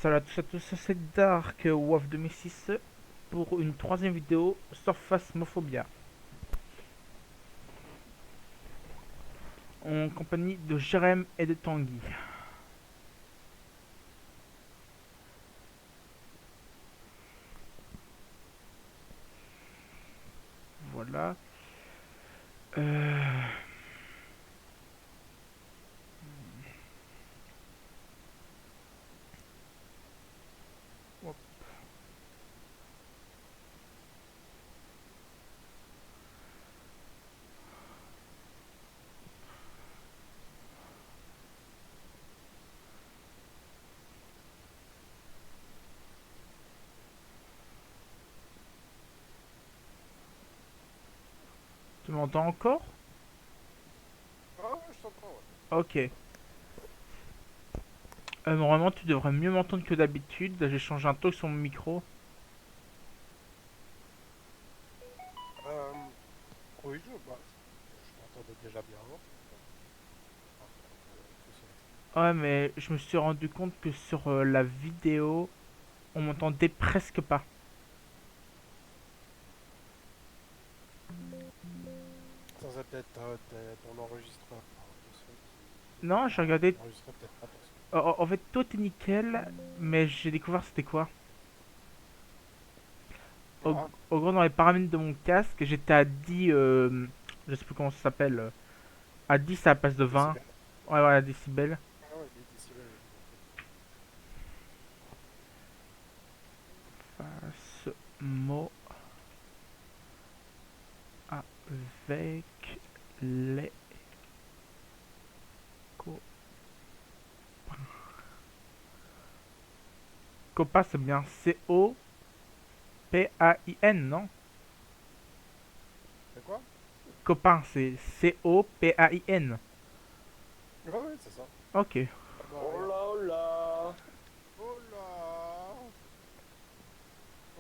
Salut à tous, c'est Dark WoW 2006 pour une troisième vidéo sur Phasmophobia en compagnie de Jérém et de Tanguy. Voilà. Euh... hop. Tu m'entends encore? Ah ouais, je t'entends, ouais. Ok. Normalement, tu devrais mieux m'entendre que d'habitude. Là, j'ai changé un truc sur mon micro. Euh, oui, je t'entendais déjà bien avant. Pas de souci avec ça. Ouais, mais je me suis rendu compte que sur la vidéo, on m'entendait presque pas. Ça, c'est peut-être ton enregistreur de son Non, j'ai regardé. qui enregistrait peut-être pas ton son. En fait, tout est nickel, mais j'ai découvert c'était quoi. Au, Ah, au gros, dans les paramètres de mon casque, j'étais à 10. Je sais plus comment ça s'appelle. À 10 à la place de 20. décibels. Ouais, voilà, décibels. Ah ouais, les décibels, oui, j'ai compris. Face mot avec les copains. Copain, c'est bien C-O-P-A-I-N, non? C'est quoi? Copain, c'est C-O-P-A-I-N. Ah ouais, c'est ça. Ok. Ah bah regarde. Hola, hola. Oh là.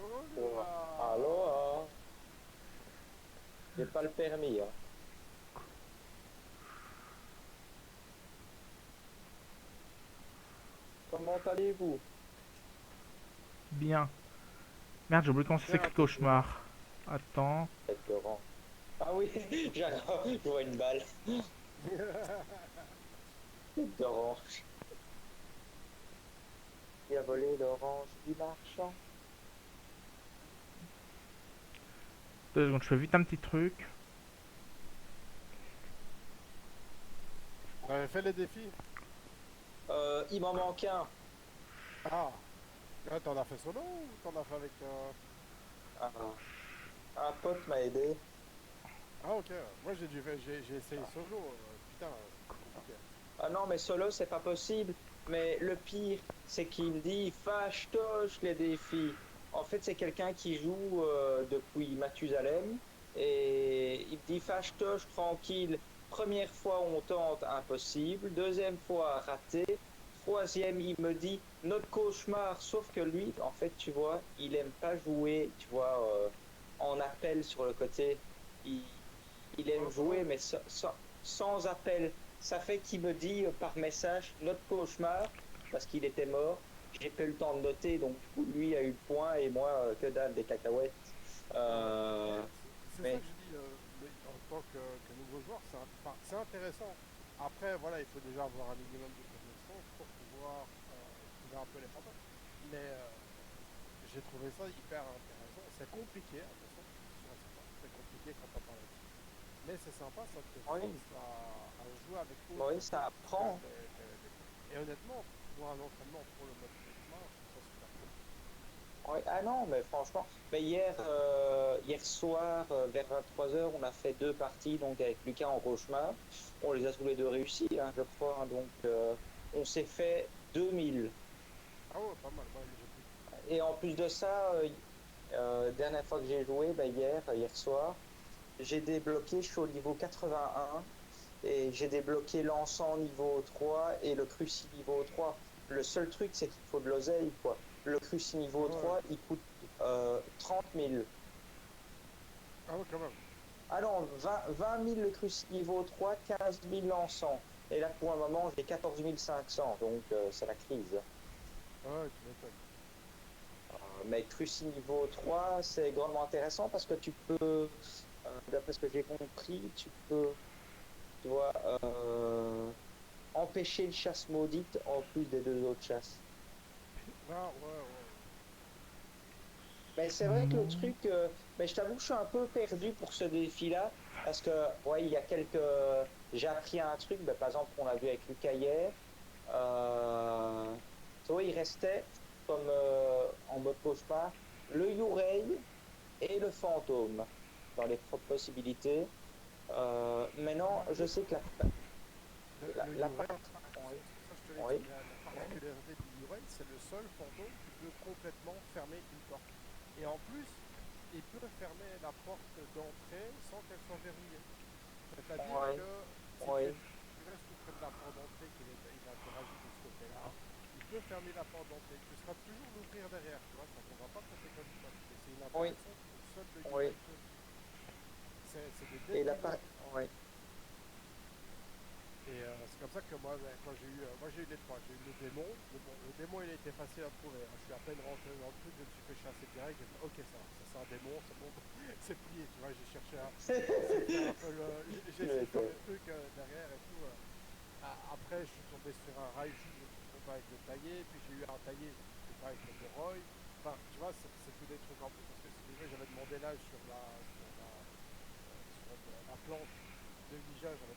Oh Oh, là. aloha. J'ai pas le permis, hein. Comment allez-vous? Bien. Merde, j'ai oublié comment ça Bien, s'écrit tête d'orange. cauchemar. Attends. Tête d'orange. Ah oui, j'adore, je vois une balle. Tête d'orange. Qui a volé l'orange du marchand? 2 secondes, je fais vite un petit truc. T'avais fait les défis? Il m'en manque un. Ah. Ouais, t'en as fait solo ou t'en as fait avec... Ah, un pote m'a aidé. Ah ok, moi j'ai essayé solo, putain, c'est compliqué. Ah non, mais solo, c'est pas possible. Mais le pire, c'est qu'il dit fâche-toche les défis. En fait, c'est quelqu'un qui joue depuis Mathusalem et il dit fâche-toche tranquille. Première fois, on tente impossible. Deuxième fois, raté. Troisième, il me dit notre cauchemar. Sauf que lui, en fait, tu vois, il aime pas jouer, tu vois, en appel sur le côté. Il, il aime Comment? jouer, mais sans appel. Ça fait qu'il me dit par message notre cauchemar parce qu'il était mort. J'ai pas eu le temps de noter, donc du coup lui a eu le point et moi que dalle des cacahuètes. Ouais. Mais Euh, c'est ça mais que je dis, en tant que nouveau joueur, enfin, c'est intéressant. Après, voilà, il faut déjà avoir un minimum de connaissances pour pouvoir trouver un peu les fantômes. Mais j'ai trouvé ça hyper intéressant. C'est compliqué, attention, attention à ça. C'est compliqué quand on parle là-dessus. Mais c'est sympa, ça te oui, force à jouer avec autre oui, chose ça que apprend. les codes. Et honnêtement, pour un entraînement pour le mode cauchemar, je trouve ça super cool. Oui, ah non, mais franchement, mais hier soir, vers 23 h on a fait deux parties donc avec Lucas en cauchemar. On les a tous les deux réussis, hein, je crois, hein, donc on s'est fait 2000. Ah ouais, pas mal. Ouais, mais j'ai plus. Et en plus de ça, dernière fois que j'ai joué, bah, hier soir, j'ai débloqué, je suis au niveau 81 et j'ai débloqué l'encens niveau 3 et le cruci niveau 3. Le seul truc, c'est qu'il faut de l'oseille, quoi. Le cruci niveau Ouais. 3, il coûte 30 000. Ah ouais, quand même. Ah non, 20 000 le cruci niveau 3, 15 000 l'encens. Et là, pour un moment, j'ai 14 500, donc c'est la crise. Ouais, tu m'étonnes. Mais Trucy niveau 3, c'est grandement intéressant parce que tu peux, d'après ce que j'ai compris, tu peux, tu vois, empêcher une chasse maudite en plus des deux autres chasses. Ah, ouais, ouais. Mais c'est vrai que le Bon. truc, mais je t'avoue que je suis un peu perdu pour ce défi-là parce que, ouais, il y a quelques, j'ai appris un truc, ben, par exemple, qu'on a vu avec Lucas hier. Tu vois, il restait comme en mode cauchemar le Yurei et le fantôme dans les possibilités. Maintenant, je sais que Le la Yurei, part. Oui, ça je te l'ai oui, dit, la particularité du Yurei, c'est le seul fantôme qui peut complètement fermer une porte. Et en plus, il peut fermer la porte d'entrée sans qu'elle soit verrouillée. C'est-à-dire oui, que si oui, tu restes tout près de la porte d'entrée, qu'il interagit de ce côté-là, il peut fermer la porte d'entrée. Tu seras toujours l'ouvrir derrière, tu vois, ça ne va pas côté comme ça. Et c'est une oui, interaction que seul le oui. Yurei peut. C'est des Et deadly la lock. part. Oui, Et c'est comme ça que moi, ben, moi j'ai eu les trois. J'ai eu le démon. Bon, le démon, il a été facile à trouver, hein. Je suis à peine rentré dans le truc, je me suis fait chasser direct. J'ai fait, ok, ça, c'est un démon, c'est bon, c'est plié. Tu vois, j'ai essayé de faire un peu le, j'ai tu essayé de faire m'étonnes. le truc derrière et tout. Après, je suis tombé sur un Raiju, je me suis trompé avec le taillé. Puis j'ai eu un taillé, je me suis trompé avec le Moroi. Enfin, tu vois, c'est tous des trucs en plus. Parce que si déjà j'avais demandé l'âge sur la planche de Ouija, j'avais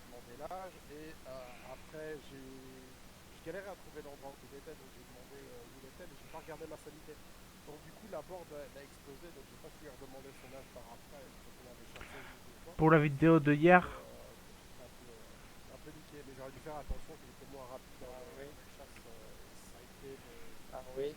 demandé l'âge. Et après, je galérais à trouver l'endroit où il était. Donc j'ai demandé où il était, mais j'ai pas regardé ma sanité. Donc du coup, la board elle a explosé. Donc j'ai pas pu lui redemander son âge par après. Donc on avait chassé une ou deux fois. Pour la vidéo de Et du coup, hier, j'étais un peu niqué, mais j'aurais dû faire attention qu'il était moins rapide Ah oui, dans les chasses. Ça a été ah oui,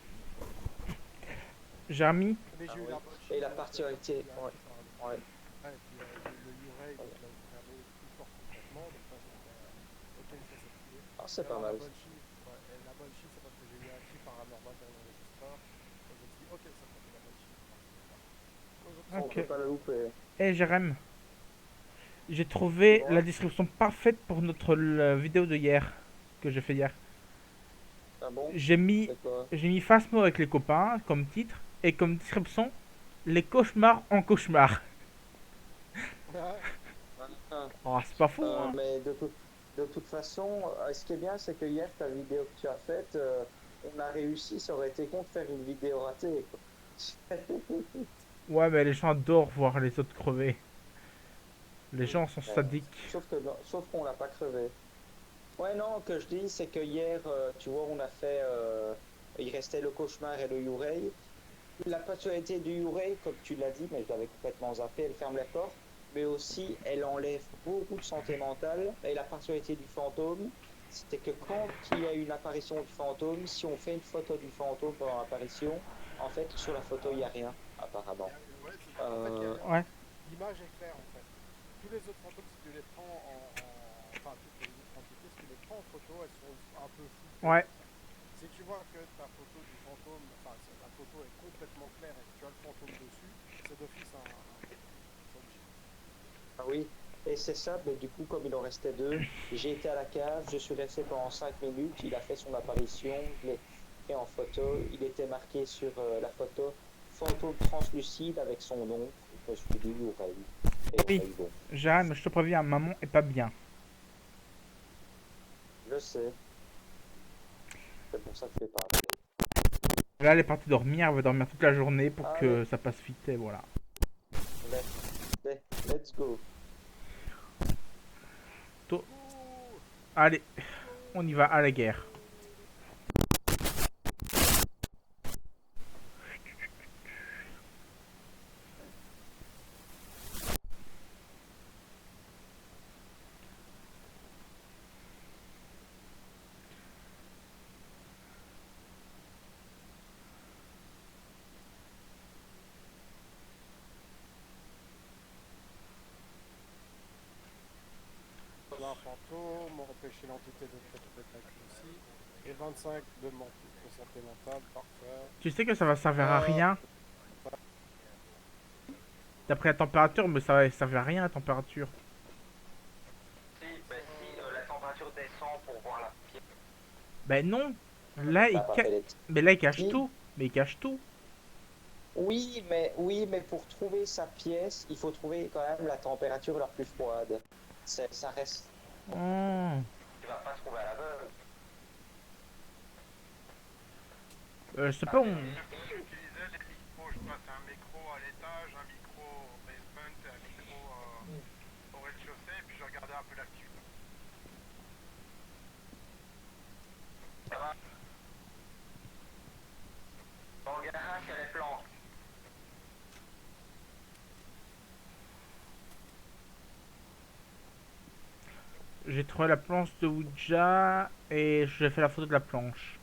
j'ai remis. mais ah j'ai eu oui. la bonne Et chine, la donc j'ai particularité, eu un ouais, qui par le. ouais, Ouais, et puis j'ai eu le Yurei, ouais. donc là où fermé plus fort complètement, donc là j'ai fait ok, ça c'est plié. Ah, Et c'est pas alors la mal. bonne chine, ouais, et la bonne chine c'est parce que j'ai eu un cri paranormal dans l'enregistreur, et je me suis dit ok, ça c'est la bonne chine. Aux autres On sont peut Ok. ratés. pas la louper. Et Jérém, j'ai C'est trouvé la moi? description parfaite pour notre vidéo de hier, que j'ai fait hier. Ah bon? J'ai mis, C'est quoi? j'ai mis Phasmo avec les copains comme titre et comme description les cauchemars en cauchemar. Ouais, Ah, Oh, c'est pas fou, hein. mais de toute façon, ce qui est bien, c'est que hier, ta vidéo que tu as faite, on a réussi. Ça aurait été con de faire une vidéo ratée, quoi. Ouais, mais les gens adorent voir les autres crever. Les Oui. gens sont sadiques. Sauf que, sauf qu'on l'a pas crevé. Ouais, non, que je dis, c'est que hier, tu vois, on a fait, il restait le cauchemar et le Yurei. La particularité du Yurei, comme tu l'as dit, mais je l'avais complètement zappé, elle ferme les portes, mais aussi elle enlève beaucoup de santé mentale. Et la particularité du fantôme, c'est que quand il y a une apparition du fantôme, si on fait une photo du fantôme pendant l'apparition, en fait, sur la photo, il n'y a rien, apparemment. ouais, en fait, Euh, Ouais. l'image est claire en fait. Tous les autres fantômes, si tu les prends enfin, toutes les autres entités, si tu les prends en photo, elles sont un peu floutées Ouais. comme ça. Si tu vois que ta photo du fantôme, enfin, la photo est complètement claire et que tu as le fantôme dessus, c'est d'office un fantôme. C'est obligé. ah oui, et c'est ça, mais du coup, comme il en restait deux, j'ai été à la cave, je suis resté pendant 5 minutes, il a fait son apparition, je l'ai pris en photo, il était marqué sur la photo fantôme translucide avec son nom. Je me suis dit, Oreille. Et on Oui. a eu bon. Jérém, je te préviens, maman est pas bien. Je sais, c'est pour ça que je l'ai pas appelé. Là, elle est partie dormir, elle va dormir toute la journée pour Allez, que ça passe vite et voilà. let's go. To- Go! Allez, Go! on y va à la guerre. Un fantôme, empêcher l'entité de traiter avec aussi. Et 25 de santé mentale, parfait. Tu sais que ça va servir à Euh, rien. D'après la température, mais ça va servir à rien la température. Si, bah si la température descend pour voir la pierre. Ben non, Là, la papelette. Mais là, il cache Si, tout. Mais il cache tout. oui, mais pour trouver sa pièce, il faut trouver quand même la température la plus froide. Ça reste. Oh. Tu vas pas trouver à l'aveugle. Je sais Ah, pas où... Surtout que j'utilisais les micros, je passe un micro à l'étage, un micro au basement et un micro au rez-de-chaussée, puis je regardais un peu l'activité. ça va. Dans le garage, il y a les plantes. J'ai trouvé la planche de Ouija et j'ai fait la photo de la planche.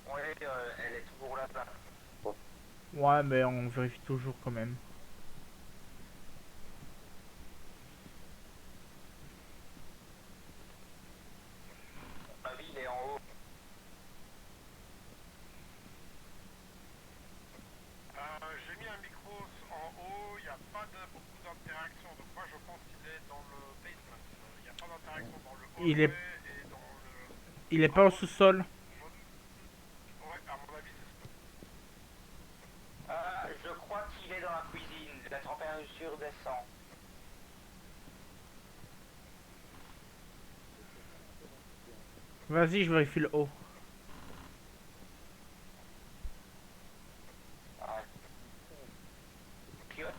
Oui, elle est toujours là-bas. Ouais, mais on vérifie toujours quand même. Ma vie, il est en haut. J'ai mis un micro en haut, il n'y a pas beaucoup d'interaction, donc moi je pense qu'il est dans le basement. Il n'y a pas d'interaction dans le Il est, hallway et dans le il est pas au house. sous-sol. Ouais, à mon avis c'est ça. Je crois qu'il est dans la cuisine. La température descend. Vas-y, je vérifie le haut. Ah, piote.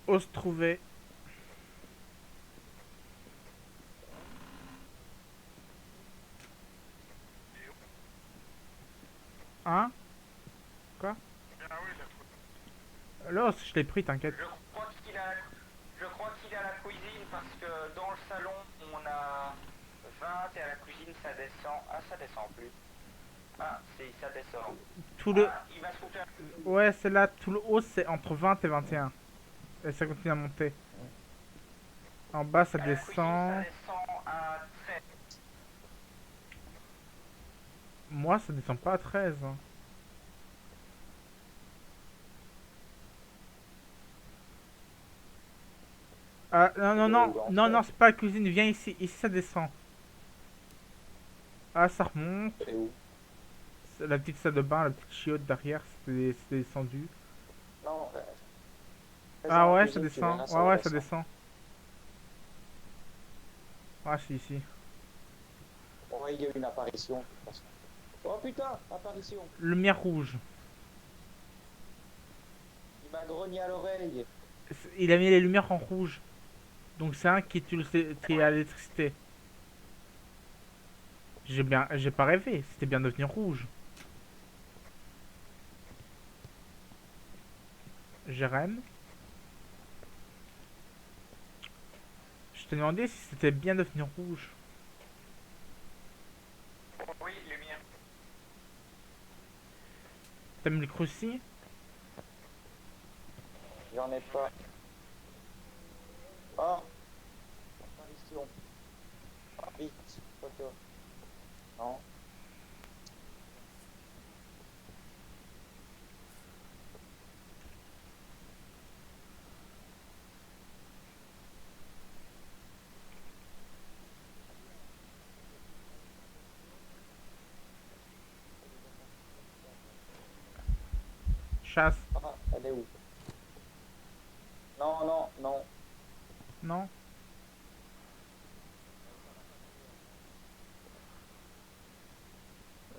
Ose trouver. Et Hein? Quoi? ah oui, j'ai trouvé. L'os, je l'ai pris, t'inquiète. Je crois qu'il est à la cuisine parce que dans le salon, on a 20 et à la cuisine, ça descend. Ah, ça descend plus. Ah, si, ça descend. Tout le... Ah, il va se foutre. Ouais, c'est là, tout le haut, c'est entre 20 et 21. Et ça continue à monter. En bas, ça À la cuisine, ça descend. descend à 13. Moi, ça descend pas à 13. Hein. Ah, non, non, non. Non, non, c'est pas la cuisine. Viens ici. Ici, ça descend. Ah, ça remonte. C'est où? La petite salle de bain, la petite chiotte derrière, c'était descendu. Non, fais-en Ah en ouais, ça cuisine, tu descend. verras, Ouais, va ouais, ça descendre. descend. Ah, c'est ici. Ouais, il y a eu une apparition, de toute façon. Oh putain, apparition. Lumière rouge. Il m'a grogné à l'oreille. Il a mis les lumières en rouge. Donc c'est un qui est à l'électricité. J'ai pas rêvé. C'était bien devenu rouge. Jérém. Je t'ai demandé si c'était bien devenu rouge. Oui, lumière. T'aimes le cruci? J'en ai pas. Oh, apparition. Ah, vite, photo. Non. Chasse. Ah, elle est où? Non, non, non. Non?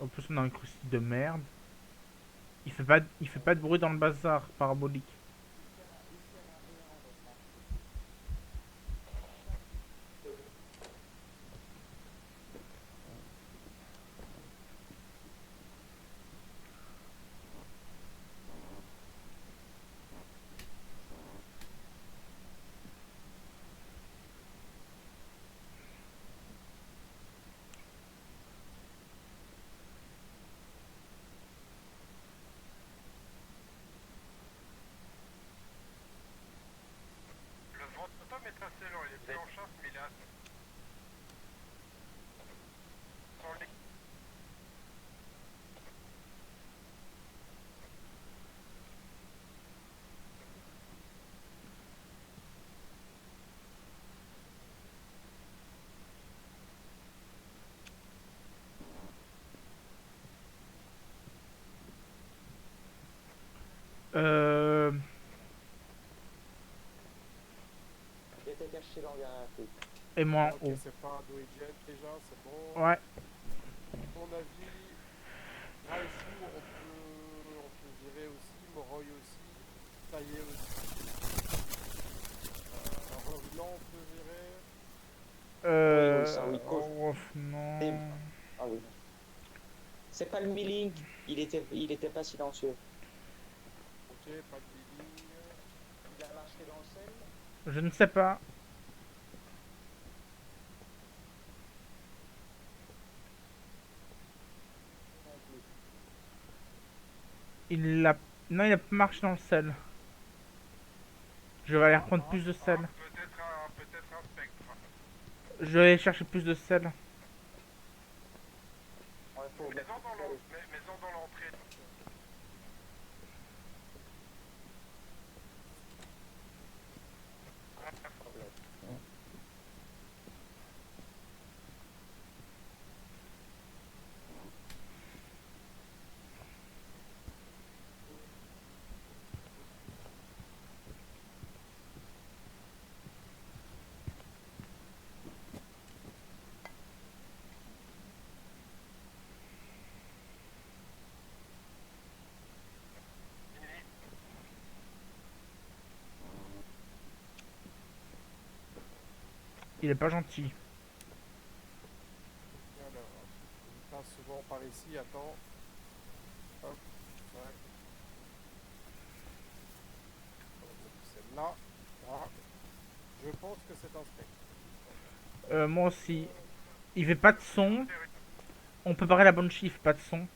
En plus on a un cruci de merde. Il fait pas de bruit dans le bazar parabolique. marcher dans un truc. Et moi en Ok, haut. c'est pas Doijen déjà, c'est bon. Ouais. À mon avis, Raizu, on peut virer aussi, Moroi aussi, Taillé aussi. Revenant, on peut virer. Oui, ça, oui, cause. Oh, non. Ah oui. C'est pas le Milling, il était pas silencieux. Ok, pas de billing. Il a marché dans le sel. Je ne sais pas. Non plus. Il a... Non, il a pas marché dans le sel. Je vais aller reprendre plus de sel. Peut-être un spectre. Je vais aller chercher plus de sel. Ouais, faut mettre Mets-en dans le sel. mets-en dans l'entrée. Il est pas gentil. Alors, il passe souvent par ici, attends. Hop, ouais. C'est là. Là. Je pense que c'est un spectre. Moi aussi. Il fait pas de son. On peut barrer la Banshee, il fait pas de son.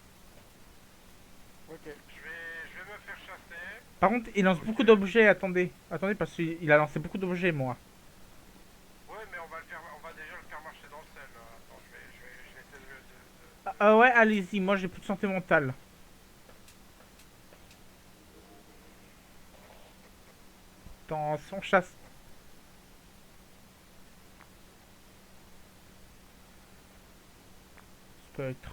Ok. Je vais me faire chasser. Par contre, il lance beaucoup d'objets. Attendez. Attendez, parce qu'il a lancé beaucoup d'objets, moi. Ouais, mais on va déjà le faire marcher dans le sel. Attends, je vais essayer Ah ouais, allez-y. Moi, j'ai plus de santé mentale. Dans son chasse. Spectre.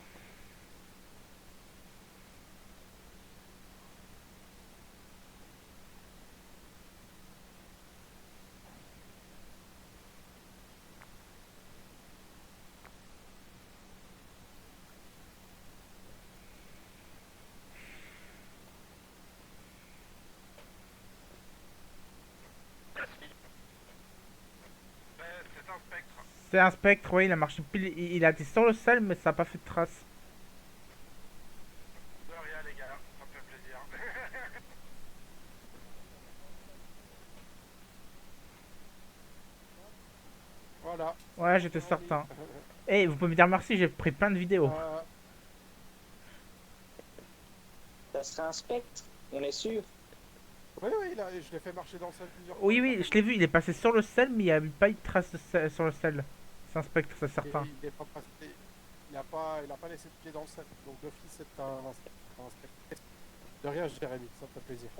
c'est un spectre. C'est un spectre, ouais, il a marché pile. Il a été sur le sel, mais ça a pas fait de traces. De rien, les gars, ça me fait plaisir. Voilà. Ouais, j'étais certain. Eh, vous pouvez me dire merci, j'ai pris plein de vidéos. Ça serait un spectre, on est sûr. Oui, oui, là, je l'ai fait marcher dans le sol plusieurs fois. Oui, oui, je l'ai vu, il est passé sur le sel, mais il n'y a pas eu de traces de sur le sel. C'est un spectre, c'est Et certain. il est pas passé. Il a pas laissé de pied dans le sol. Donc d'office, c'est un spectre. De rien, Jérémy, ça me fait plaisir.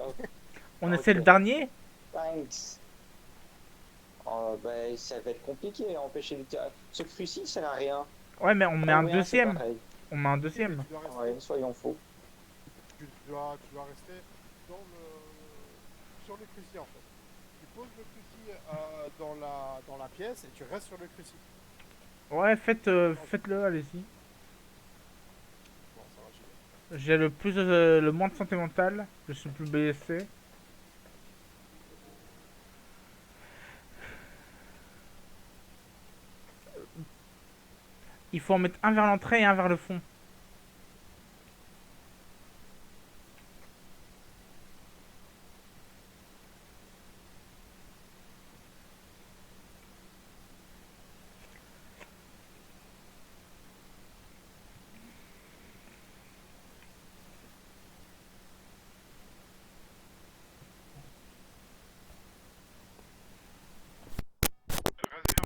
On Ok. essaie le dernier. Thanks. Oh, ben, ça va être compliqué à empêcher les tirs. Ce cruci, ça n'a rien. Ouais, mais on met un Rien, c'est deuxième. pareil. On met un Mais deuxième. tu dois rester, Ouais, soyons faux. tu dois rester sur le cruci en fait. Tu poses le cruci dans la pièce et tu restes sur le cruci. Ouais, faites-le, allez-y. Bon, ça va, j'y vais. J'ai le moins de santé mentale. Je suis le plus blessé. Il faut en mettre un vers l'entrée et un vers le fond. Vas-y,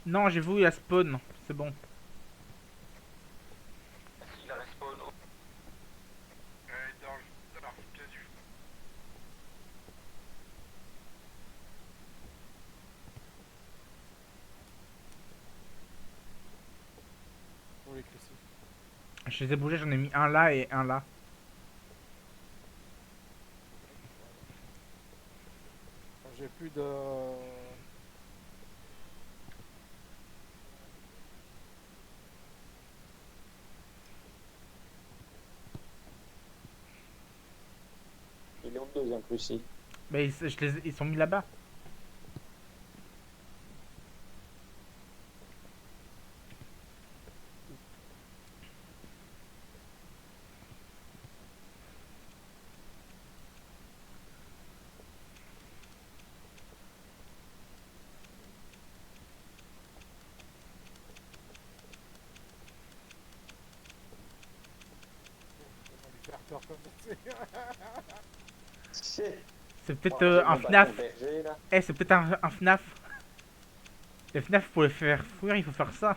Non, j'ai vu la spawn. C'est bon. Il respawn. Dans la pièce du... Oui, Chrissy. Je les ai bougés, j'en ai mis un là et un là. J'ai plus de. Il est où le deuxième Lucie? Mais ils sont mis là-bas. On va lui faire peur comme ça. C'est. C'est peut-être Oh, j'ai un mon bâton FNAF. berger là. Eh, c'est peut-être un FNAF. Les FNAF, pour les faire fuir, il faut faire ça.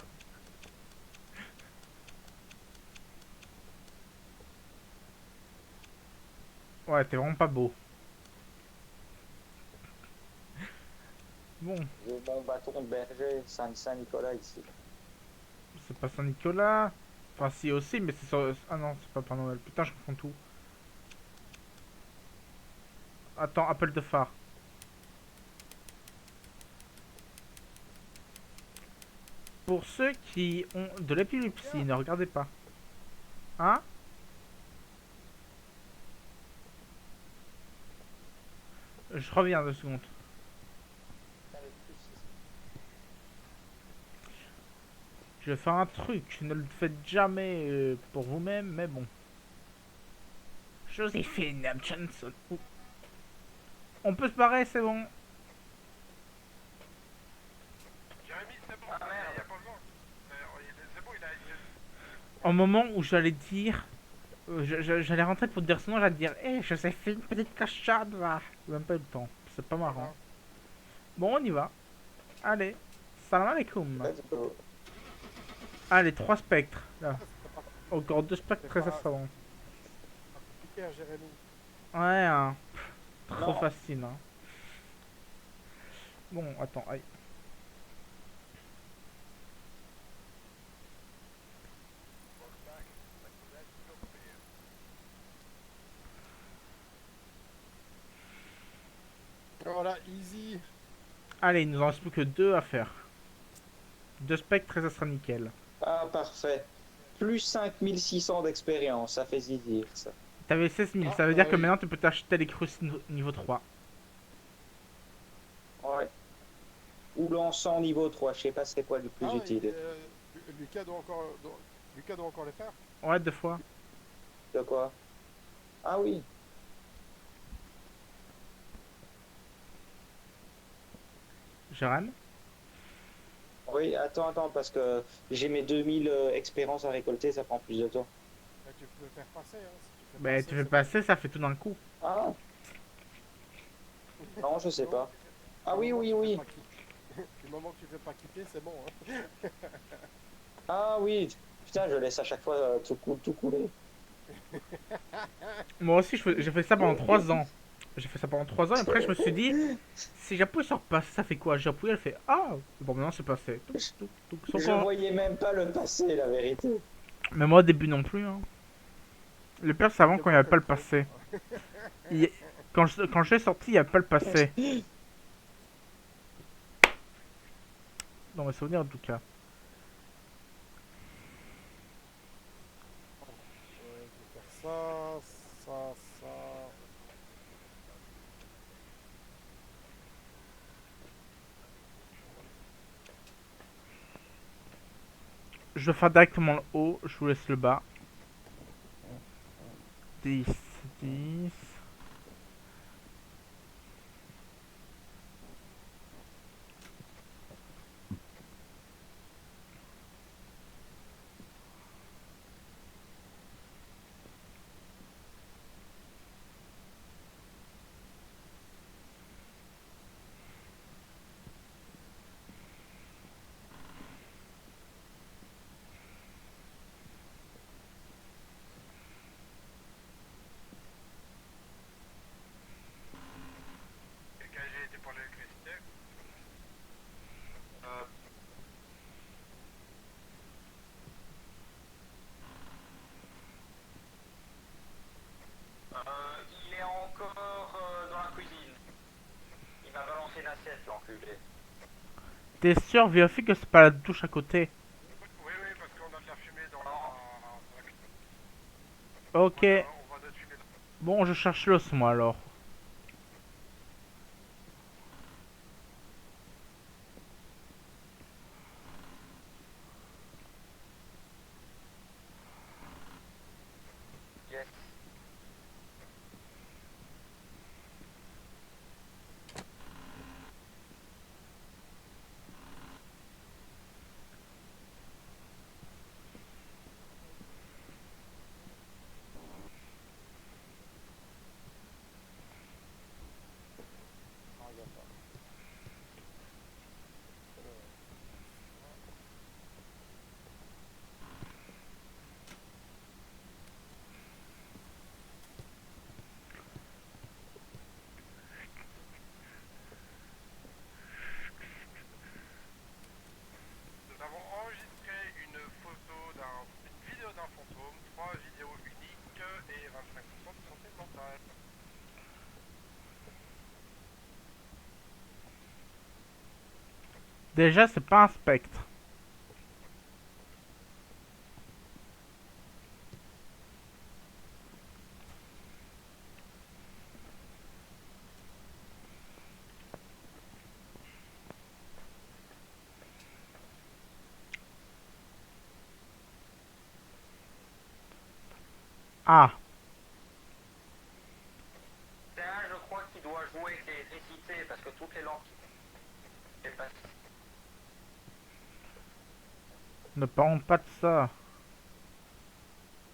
Ouais, t'es vraiment pas beau. Bon, J'ai mon bâton berger Saint-Nicolas ici. c'est pas Saint-Nicolas. Enfin, si aussi, mais c'est sur... Ah non, c'est pas Père Noël. Putain, je confonds tout. Attends, appel de phare. Pour ceux qui ont de l'épilepsie, ne regardez pas. Hein? Je reviens 2 secondes. Je vais faire un truc. Ne le faites jamais pour vous-même, mais bon. Joséphine Johnson. Ouh. On peut se barrer, c'est bon. Jérémy, c'est bon, Ah, merde. y a pas besoin. C'est bon, Au moment où j'allais dire... j'allais rentrer pour te dire son nom, j'allais te dire hé, Joséphine, petite cachade, va. J'ai même pas eu le temps. C'est pas marrant. Bon, on y va. Allez. Salam alaikum. Let's go. Allez, 3 spectres. Là. C'est pas Encore 2 spectres très assaillants. compliqué à Jérémy. Ouais, hein. Trop Non. facile, hein. Bon, attends, aïe. Voilà, easy. Allez, il nous en reste plus que 2 à faire. 2 spectres et ça sera nickel. Ah, parfait. Plus 5600 d'expérience, ça fait zizir ça. T'avais 16 000, Ah, ça veut dire que oui. maintenant tu peux t'acheter les cruces niveau 3. Ouais. Ou l'encens niveau 3, je sais pas c'est quoi le plus Ah, utile. Lucas doit encore les faire. Ouais, 2 fois. De quoi? Ah oui. Jérém? Oui, attends, parce que j'ai mes 2000 expériences à récolter, ça prend plus de temps. Bah, tu peux le faire passer, hein. Si tu fais Bah, passer, tu fais c'est passer, ça fait tout d'un coup. Ah, bon. non, je sais Non, pas. Ah du oui, moment oui, que tu fais oui. pas du moment que tu fais pas quitter, c'est bon, hein. Ah oui. Putain, je laisse à chaque fois tout couler. Moi aussi, j'ai fait ça pendant 3 ans. J'ai fait ça pendant 3 ans et après je me suis dit, si j'appuie sur passe, ça fait quoi? J'ai appuyé, elle fait ah! Bon, maintenant c'est passé. Sauf Je qu'on- voyais même pas le passé, la vérité. Mais moi au début non plus. Hein. Le pire c'est avant quand il n'y avait pas le passé. Il- Quand j'ai sorti, il n'y avait pas le passé. Dans mes souvenirs en tout cas. Ouais, je vais faire ça. Je vais faire directement le haut, je vous laisse le bas. 10, 10. t'inquiète, l'enculé. T'es sûr, vérifie que c'est pas la douche à côté. Oui, oui, parce qu'on a de la fumée dans la... Ok. On voit de la fumée dans... Bon, je cherche l'os, moi, alors. Yes. Ah, regarde pas. Nous avons enregistré une vidéo d'un fantôme, 3 vidéos uniques et 25% de santé mentale. Déjà, c'est pas un spectre. Ah. C'est un, je crois, qui doit jouer avec l'électricité parce que toutes les lampes qui passent. Ne parlons pas de ça.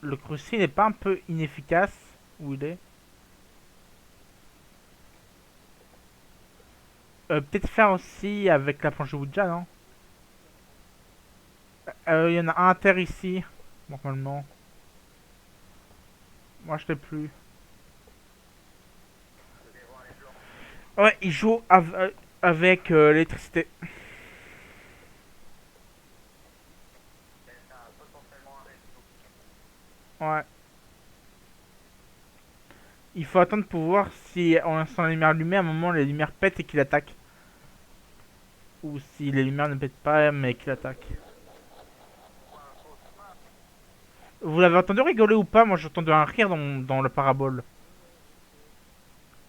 Le crucifix n'est pas un peu inefficace où il est? Peut-être faire aussi avec la planche de Ouija, non? Il y en a un à terre ici, normalement. Moi, je l'ai plus. Je vais voir les blancs. Ouais, il joue avec l'électricité. C'est un potentiellement un réseau. Ouais. Il faut attendre pour voir si en lançant la lumière allumée, à un moment les lumières pètent et qu'il attaque. Ou si les lumières ne pètent pas mais qu'il attaque. Vous l'avez entendu rigoler ou pas? Moi j'ai entendu un rire dans le parabole.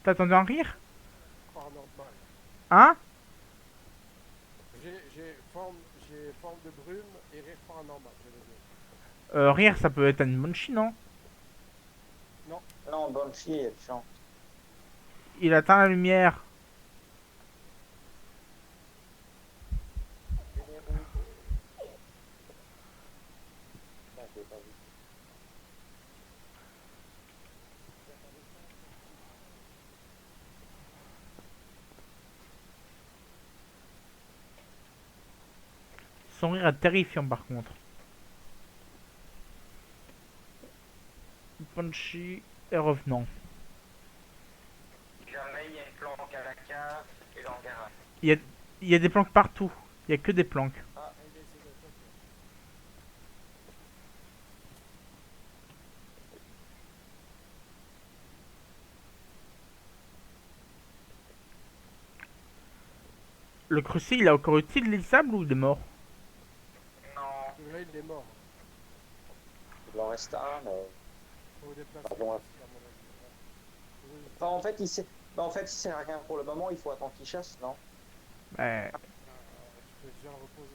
T'as entendu un rire? Paranormal. Hein? J'ai forme de brume et rire paranormal, j'ai les deux. Rire ça peut être une bonne chine, non? Non, Banshee, elle chante. Il atteint la lumière. Ah, je l'ai pas vu. Son rire est terrifiant par contre. Punchy est revenant. Jamais il y a une planque à la cave et dans le garage. Il y a des planques partout. Il y a que des planques. Ah, il essaie de faire. Le crucifix il est encore utilisable ou il est mort? Non, Là, il est mort. il en reste un, mais. Faut déplacer Pardon. aussi, à mon avis. Ouais. Oui. Enfin, en fait, il sert à rien pour le moment, il faut attendre qu'il chasse, non? Ouais. Tu peux déjà le reposer.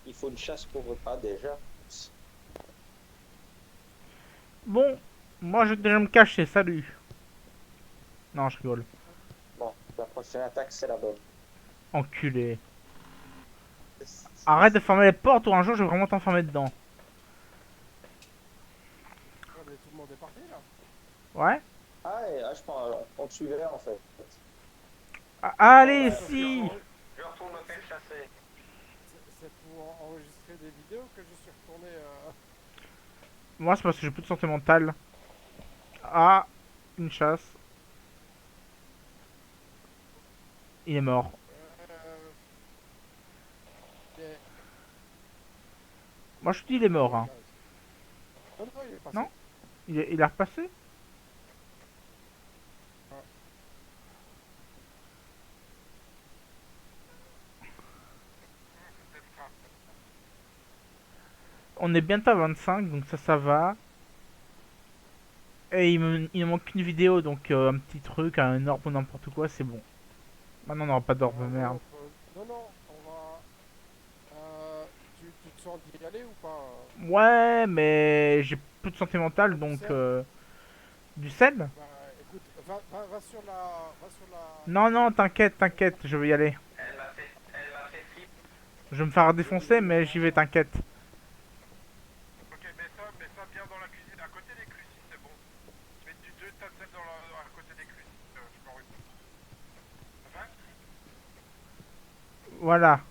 Il faut une chasse pour repas déjà. Bon, moi je vais déjà me cacher, salut. Non, je rigole. Bon, la prochaine attaque, c'est la bonne. Enculé. Arrête de fermer les portes ou un jour je vais vraiment t'enfermer dedans. Ouais, mais tout le monde est parti là. Ouais? Ah, je pense, on te suivrait en fait. Ah, allez, si! Je retourne me faire chasser. C'est pour enregistrer des vidéos que je suis retourné. Moi c'est parce que j'ai plus de santé mentale. Ah, une chasse. Il est mort. Mais- Moi je te dis il est mort, hein. Non, non, il est passé. Non Il est repassé? C'est peut-être ça. On est bientôt à 25, donc ça va. Et il me manque une vidéo, donc un petit truc, un orbe ou n'importe quoi, c'est bon. Maintenant on n'aura pas d'orbe, Ouais, merde. non, non, on va. Tu te sens d'y aller ou pas Ouais, mais j'ai plus de santé mentale, du donc sel? du sel? Bah écoute, va sur va sur Non, non, t'inquiète, t'inquiète, je vais y aller. Elle m'a fait flipper. Je vais me faire je dis défoncer, mais vraiment j'y vais, ça. t'inquiète. Ok, mets ça bien dans la cuisine, à côté des crucifix, c'est bon. Mets du 2 tas de sel à côté des crucifix, je m'en réponds. Ça va? Voilà.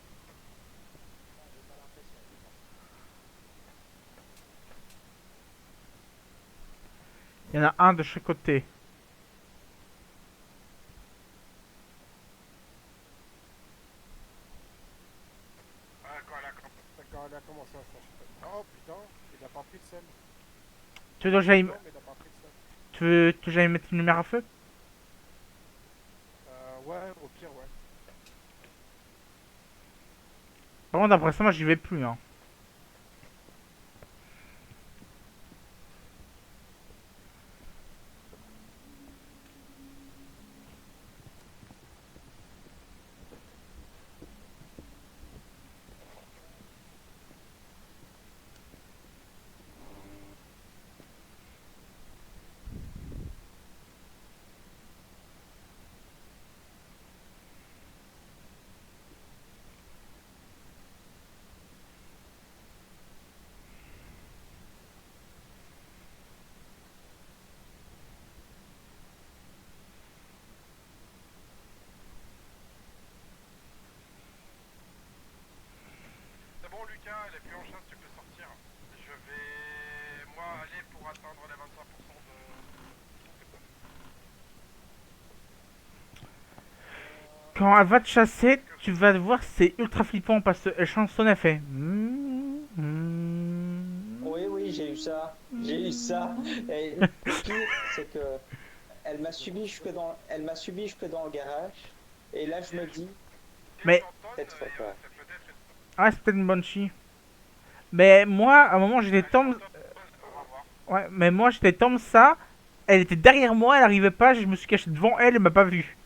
Il y en a un de chaque côté. Ah, quand elle a commencé. D'accord, elle a commencé à s'acheter. Oh putain, il a pas pris de sel. Tu veux Il que est j'aille dedans, mais il a pas pris de sel. tu veux que j'aille mettre une lumière à feu? Ouais, au pire, ouais. Par contre, après ça, moi j'y vais plus, hein. C'est bon, Lucas, elle est plus en chasse, tu peux sortir. Je vais, moi, aller pour atteindre les 25% de. Quand elle va te chasser, Que tu vas voir, c'est ultra flippant parce qu'elle change son effet. Oui, oui, j'ai eu ça. J'ai eu ça. Et le pire, c'est que elle m'a suivi jusque dans le garage. Et là, je me dis, si elle Mais, t'entonne, cette fois pas. c'est peut-être une. ah, c'est peut-être une bonne chie. Mais moi, à un moment, j'étais Elle tom. t'entonne, on va voir. Ouais, mais moi, j'étais tom ça. Elle était derrière moi, elle arrivait pas, je me suis caché devant elle, elle m'a pas vu.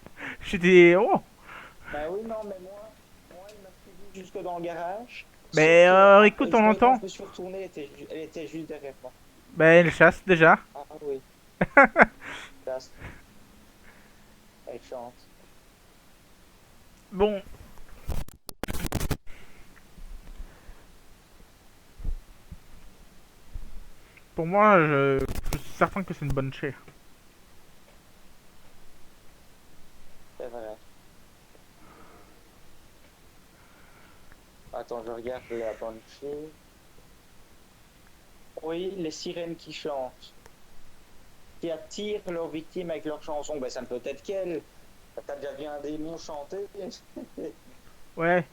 J'étais. Oh! Bah oui, non, mais moi, il m'a suivi jusque dans le garage. Sauf Mais que écoute, on quand l'entend. je me suis retourné, elle était juste derrière moi. Ben, elle chasse déjà. Ah oui, là, elle chante. Bon, pour moi, je suis certain que c'est une bonne chie. C'est vrai. Attends, je regarde la Banshee. Oui, les sirènes qui chantent, qui attirent leurs victimes avec leurs chansons. Ben, ça ne peut être qu'elle. T'as déjà vu un démon chanter? Ouais.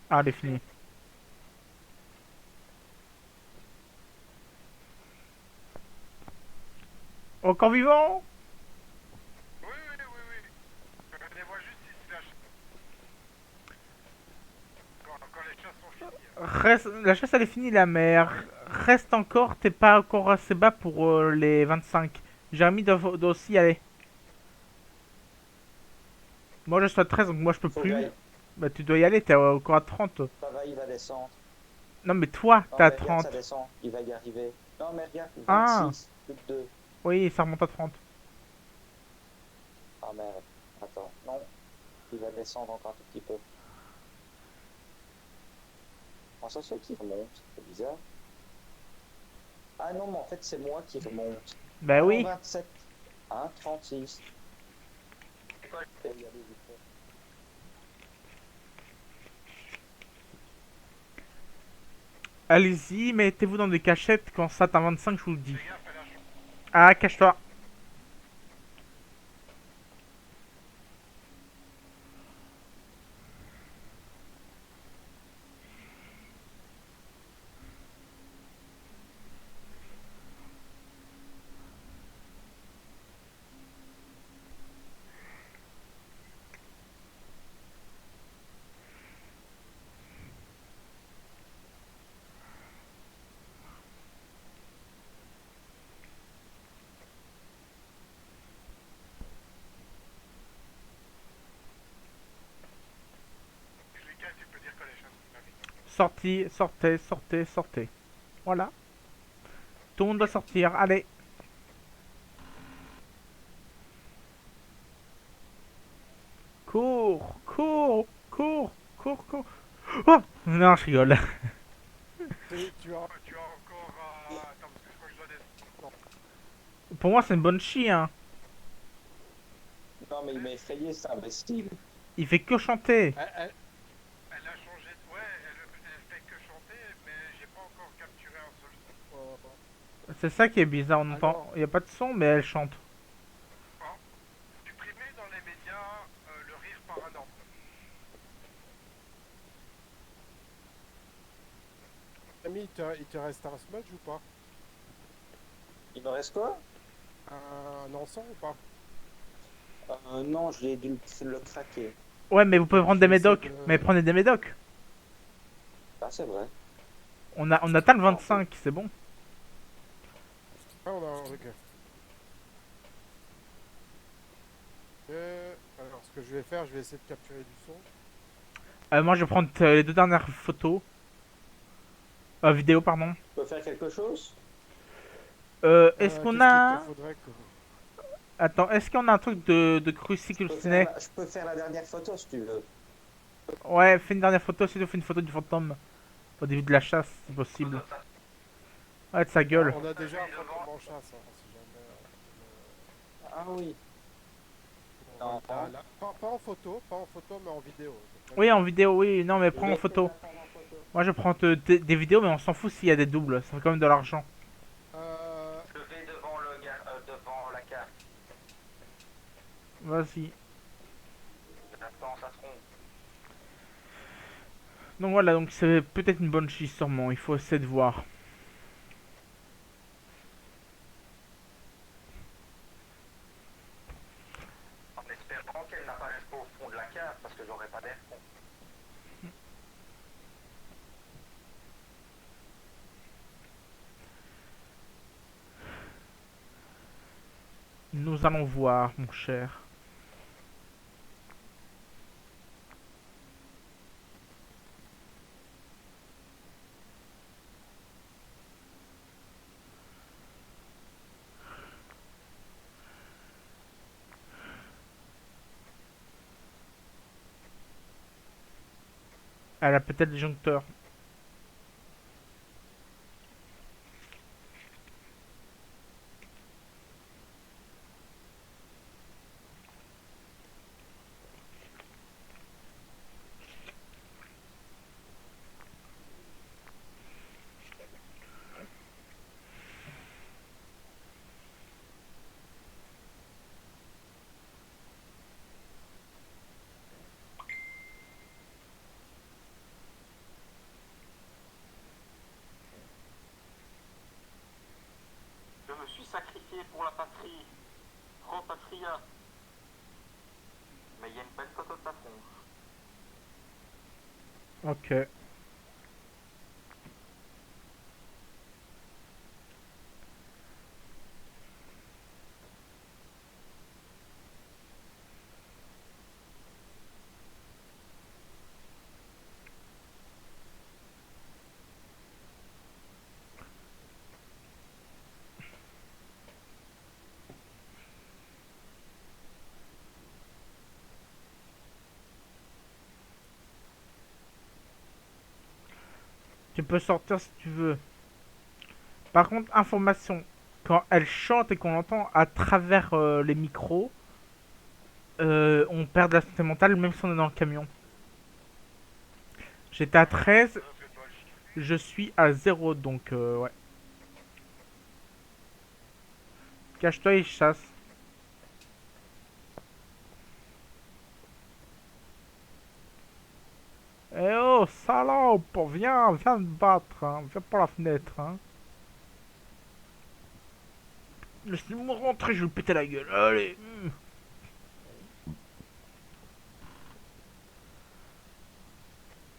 Ah, elle est finie. Encore vivant? Oui, oui, oui, oui. Je les vois juste ici, là. Quand les chasses sont finies. Reste, la chasse elle est finie là, mais reste encore, t'es pas encore assez bas pour les 25. Jérémy doit aussi y aller. Moi je suis à 13 donc moi je peux Faut que plus. j'aille. Bah tu dois y aller, t'es encore à 30. Ça va, il va descendre. Non mais toi, t'es Non, à mais regarde, 30. ça descend. Il va y arriver. Non, mais regarde, Ah, 26, plus que 2. oui, ça remonte à 30. Ah merde. Attends, non. Il va descendre encore un tout petit peu. Oh, ça se fait qu'il remonte. C'est bizarre. Ah non, mais en fait, c'est moi qui remonte. Bah Ah non, oui. 27. Hein, 36. Et regardez vite fait. Allez-y, mettez-vous dans des cachettes quand ça t'as 25, je vous le dis. Fais gaffe, elle a chaud. Ah, cache-toi. sortie, sortez, sortez, sortez. Voilà. Tout le monde doit sortir, allez. Cours, cours, cours, cours, cours. Oh non, je rigole. Tu as... Tu as encore attends, parce que je crois que je dois descendre. Pour moi, c'est une bonne chi, hein. Non, mais il m'a effrayé, c'est imbécile. Il fait que chanter. Elle a changé de... Ouais, elle fait que chanter, mais j'ai pas encore capturé un seul son. C'est ça qui est bizarre, on entend. Alors. Il n'y a pas de son, mais elle chante. Supprimer dans les médias le rire paranormal. Ami, il te reste un smudge ou pas? Il me reste quoi? Un encens ou pas? Non, je l'ai dû le craquer. Ouais, mais vous pouvez prendre Je des vais essayer médocs. de- Mais prenez des médocs. Ah, c'est vrai. On atteint le 25, c'est bon. Ah, on a... Ok. Alors, ce que je vais faire, je vais essayer de capturer du son. Moi, je vais prendre les deux dernières photos. Vidéo, pardon. Je peux faire quelque chose? Est-ce qu'on Qu'est-ce a... qu'il te faudrait que... Attends, est-ce qu'on a un truc de Je crucifix peux, ciné? je peux faire la dernière photo si tu veux. Ouais, fais une dernière photo, sinon fais une photo du fantôme. Au début de la chasse, si possible. Ouais, de sa gueule. On a déjà un fantôme en chasse, hein, si jamais... Ah oui. on Non. va le- pas en photo, mais en vidéo. Oui, en vidéo, oui. Non, mais prends en Je vais photo. faire en photo. Moi, je prends des vidéos, mais on s'en fout s'il y a des doubles. Ça fait quand même de l'argent. Je vais devant la carte. Vas-y. Attends, ça trompe. Donc voilà, donc c'est peut-être une bonne chie, sûrement. Il faut essayer de voir. En espérant qu'elle n'apparaisse pas au fond de la carte, parce que j'aurais pas d'air con. Nous allons voir, mon cher. Elle a peut-être le disjoncteur. Je me suis sacrifié pour la patrie. Pro patria. Mais il y a une belle photo de ta tronche. Ok. Tu peux sortir si tu veux. Par contre, information. Quand elle chante et qu'on l'entend à travers les micros, on perd de la santé mentale même si on est dans le camion. J'étais à 13, je suis à 0, donc ouais. Cache-toi et chasse. Eh oh, salope, viens te battre, hein. Viens par la fenêtre, hein. Laissez-moi rentrer, je vais lui péter la gueule, allez.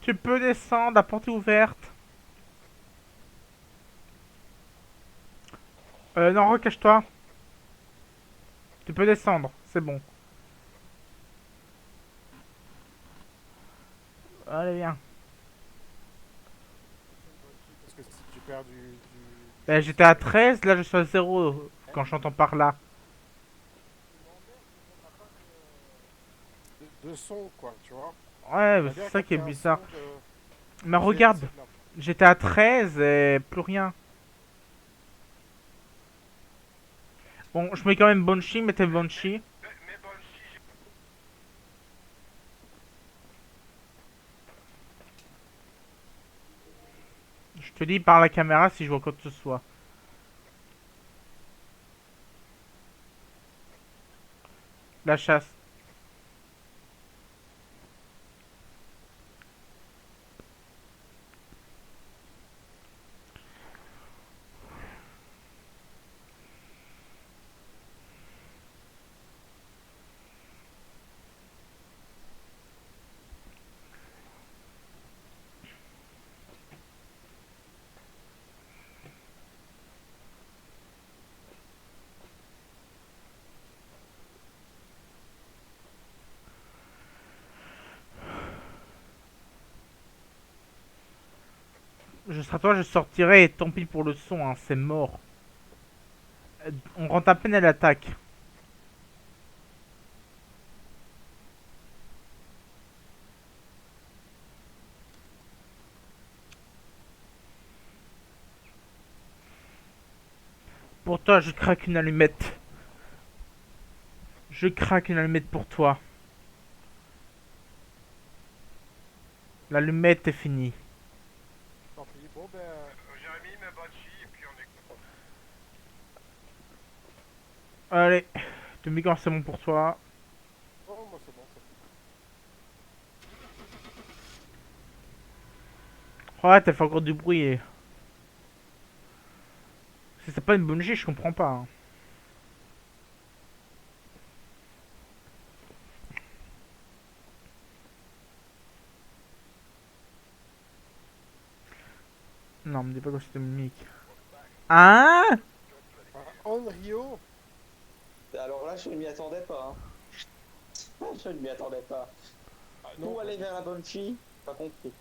Tu peux descendre, la porte est ouverte. Non, recache-toi. Tu peux descendre, c'est bon. Allez, viens. faire Ben, j'étais à 13, là je suis à 0 quand j'entends par là. de son, quoi, tu vois. Ouais, J'aimerais c'est bien ça qui est capter un bizarre. son de... Mais C'est regarde, de la- j'étais à 13 et plus rien. Bon, je mets quand même Banshee, mettez Banshee. Mais Banshee, Je te dis par la caméra si je vois quoi que ce soit. La chasse. Je serai toi, je sortirai et tant pis pour le son, hein, c'est mort. On rentre à peine à l'attaque. Pour toi, je craque une allumette. Je craque une allumette pour toi. L'allumette est finie. Tant pis. Bon, ben... Jérémy, mais Banshee, et puis on est... Allez, demi-corps c'est bon pour toi. Oh, moi, c'est bon, c'est bon. Ouais, t'as fait encore du bruit. Si c'est pas une bonne G, je comprends pas, hein. Non, me dis pas que c'était mimique. Hein? Onryo, Alors là, je ne m'y attendais pas. Hein. Je ne m'y attendais pas. non, Pour aller vers la Banshee, pas compris.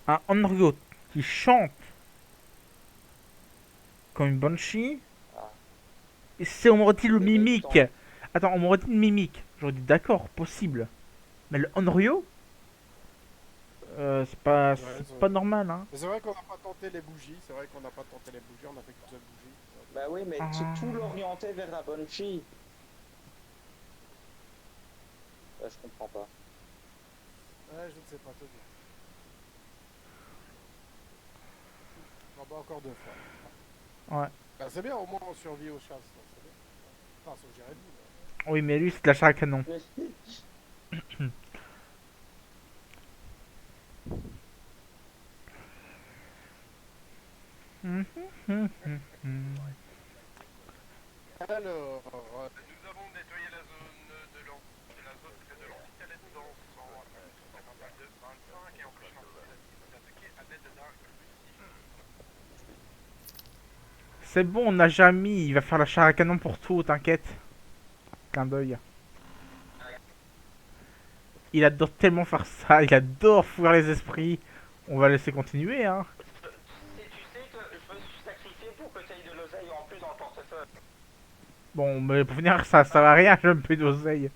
Un Onryo qui chante comme une banshee. Ah. Et c'est, on m'aurait dit le Mais mimique. pourtant- Attends, on m'aurait dit le mimique. J'aurais dit d'accord, possible. Mais le Onryo? Ouais, C'est pas normal, hein. mais c'est vrai qu'on n'a pas tenté les bougies. C'est vrai qu'on n'a pas tenté les bougies. On a fait qu'une seule bougie. Bah oui, mais Ah. tout l'orienter vers la Banshee. Je comprends pas. Ouais, je ne sais pas te dire. On va encore 2 fois. Ouais. Bah, c'est bien, au moins on survit aux chasses. Donc c'est bien. Enfin, sauf Jérémy. Mais... Oui, mais lui, c'est de la chair à canon. Alors, Nous avons nettoyé la zone de la zone près de l'anti-calette dansant à partir de 25 et empêche l'anti-calette d'attaquer à l'aide d'un crucifix. C'est bon, on a jamais. Il va faire la chair à canon pour tout, t'inquiète. Clin d'œil. Il adore tellement faire ça. Il adore fouiller les esprits. On va laisser continuer, hein. Tu sais que je me suis sacrifié pour que tu aies de l'oseille en plus dans le portefeuille. Bon, mais pour finir, ça sert à rien, j'ai un peu d'oseille.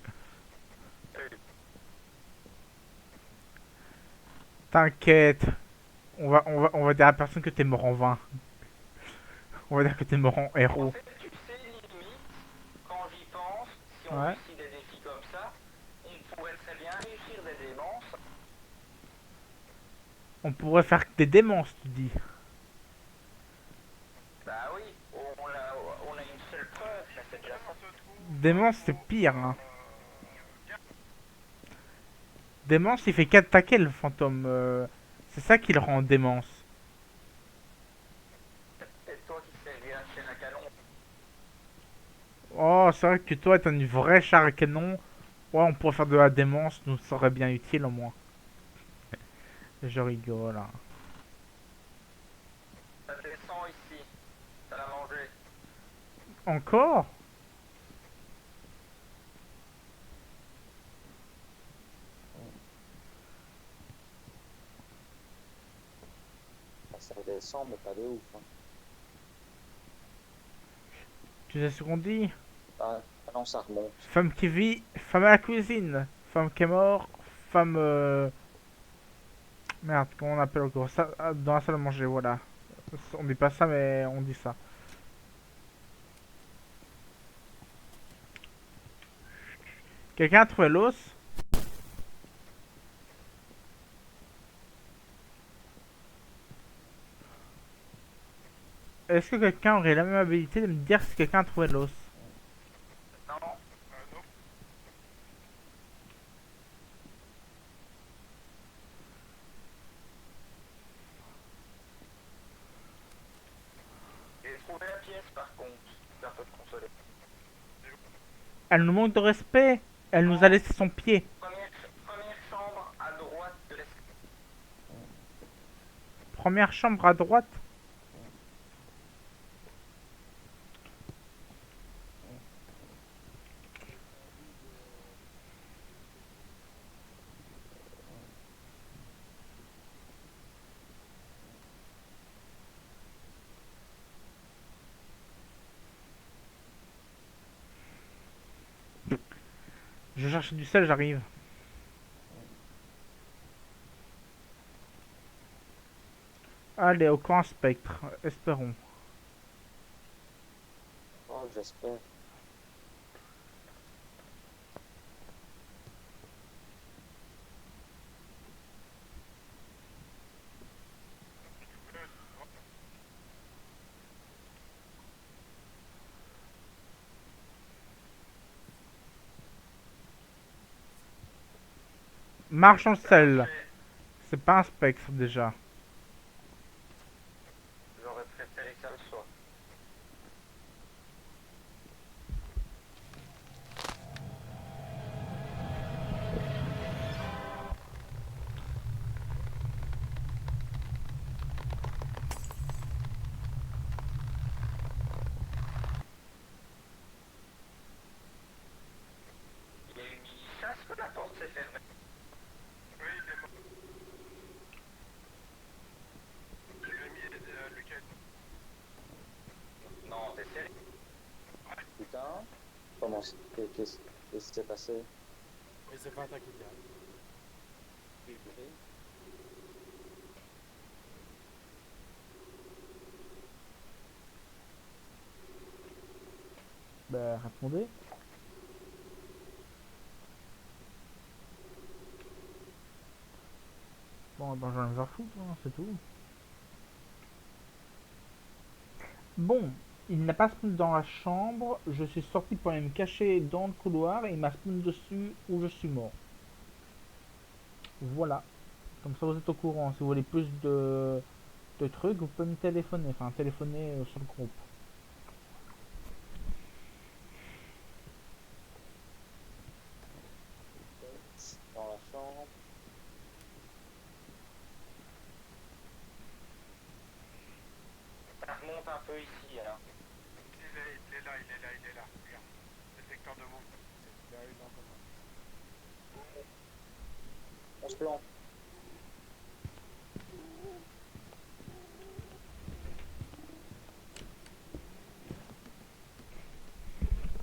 T'inquiète. On va dire à personne que t'es mort en vain. On va dire que t'es mort en En héros. fait, tu sais, limite, quand j'y pense, si on Ouais. réussit des défis comme ça, on pourrait très bien réussir des démences. On pourrait faire des démences, tu dis. Bah oui, on a une seule preuve, mais c'est déjà ça. Démence, c'est pire, hein. Démence, il fait qu'attaquer le fantôme. C'est ça qui le rend démence. C'est toi qui sais bien chez la canon. Oh, c'est vrai que toi, t'as une vraie char à canon. Ouais, on pourrait faire de la démence, nous serait bien utile au moins. Je rigole, hein. Ça descend ici, ça l'a mangé. Encore? Ça servait intéressant, mais pas de ouf. Hein. Tu sais ce qu'on dit? Ah, non, ça remonte. Femme qui vit, femme à la cuisine. Femme qui est morte, femme... Merde, comment on appelle encore ça? Ah, dans la salle à manger, voilà. On dit pas ça, mais on dit ça. Quelqu'un a trouvé l'os? Est-ce que quelqu'un aurait la même habilité de me dire si quelqu'un a trouvé l'os? Non, Non. j'ai trouvé la pièce par contre. C'est un peu consolé. Elle nous manque de respect. Elle nous a laissé son pied. Première chambre à droite de l'escalier. Première chambre à droite. Je cherche du sel, j'arrive. Allez, au camp spectre. Espérons. Oh, j'espère. Marche en sel. C'est pas un spectre déjà. J'aurais préféré que ça le soit. Il y a une chasse que la porte s'est fermée. Oui, il est mort. Je l'ai mis lequel? Non, t'es sérieux? Putain. Comment c'est- Qu'est-ce qui s'est passé? Il s'est fait attaquer direct. Bah, répondez. Bon, ben j'en ai marre foutre, hein, c'est tout. Bon, il n'a pas spawn dans la chambre. Je suis sorti pour aller me cacher dans le couloir et il m'a spawn dessus où je suis mort. Voilà. Comme ça, vous êtes au courant. Si vous voulez plus de trucs, vous pouvez me téléphoner. Enfin, téléphoner sur le groupe. Dans la chambre. Ça remonte un peu ici, alors. Il est là. Regarde. Détecteur de mouvement. Il y a une encore. On se plante.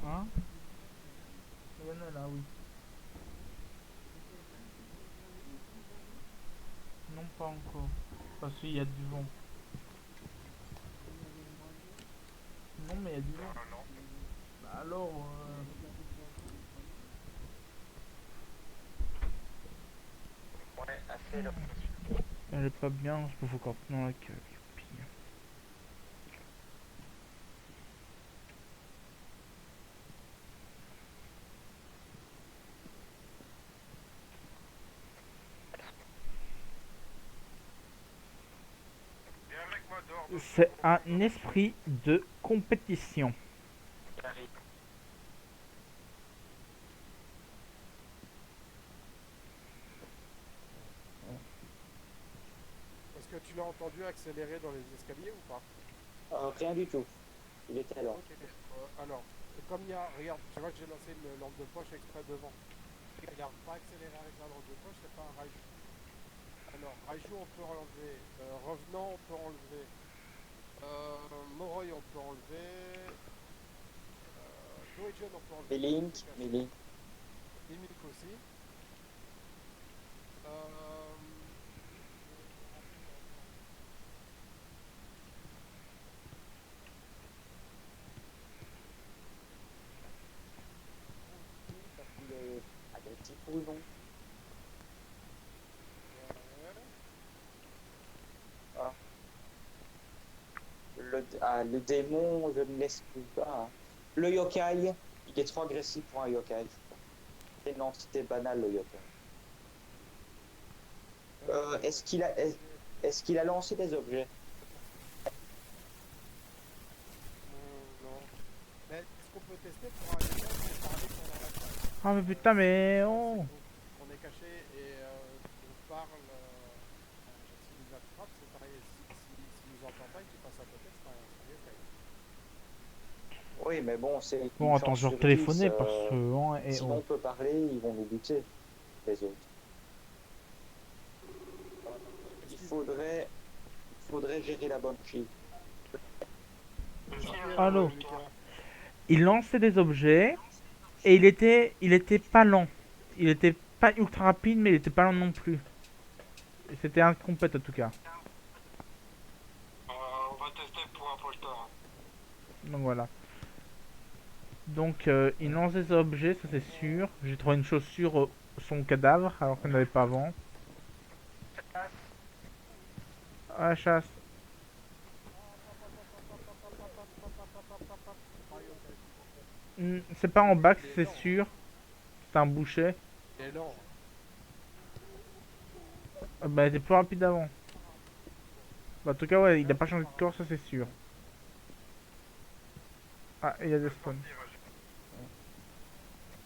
Hein? Il y en a là, oui. Non, pas encore. Parce qu'il y a du vent. Non, mais il y a du vent. Non. Bah alors... Ouais, assez là. Elle est pas bien, je me fous encore dans la queue. Pire. Viens avec moi dehors. C'est un esprit de compétition. J'arrive. Est-ce que tu l'as entendu accélérer dans les escaliers ou pas? Rien du tout. Il était là. Ok. Alors, comme il y a, regarde, tu vois que j'ai lancé une lampe de poche exprès devant. Il n'a pas accéléré avec la lampe de poche, c'est pas un rail. Alors, Raichu, on peut enlever. Revenant, on peut enlever. Moroi, on peut enlever. Doejon, on peut enlever. Milink, Milink. Mimic aussi. Agressif ou non? Le démon, je ne l'exclus pas. Le yokai, il est trop agressif pour un yokai. C'est une entité banale, le yokai. Est-ce qu'il a lancé des objets? Non. Mais ce qu'on peut tester pour un yokai, c'est parler pendant la phase. Ah mais putain mais oh. On est caché et on parle. S'il nous attrape, c'est pareil. S'il nous entend pas et qu'il passe à côté, c'est un yokai. Oui, mais bon, c'est une Bon attends, chance je vais sur téléphoner 10, parce que... oh, et si on oh. peut parler, ils vont nous buter, les autres. Il faudrait gérer la bonne fille. Allô. Il lançait des objets et il était pas lent. Il était pas ultra rapide mais il était pas lent non plus. Et c'était incomplète en tout cas. On va tester pour un polter. Donc voilà. Donc il lance des objets, ça c'est sûr. J'ai trouvé une chaussure son cadavre alors qu'on n'avait pas avant. Ah la chasse. C'est pas en bac, c'est sûr. C'est un boucher. Et non. Ah bah, il était plus rapide avant. Bah, en tout cas, ouais, il a pas changé de corps, ça c'est sûr. Ah, il y a des spawns.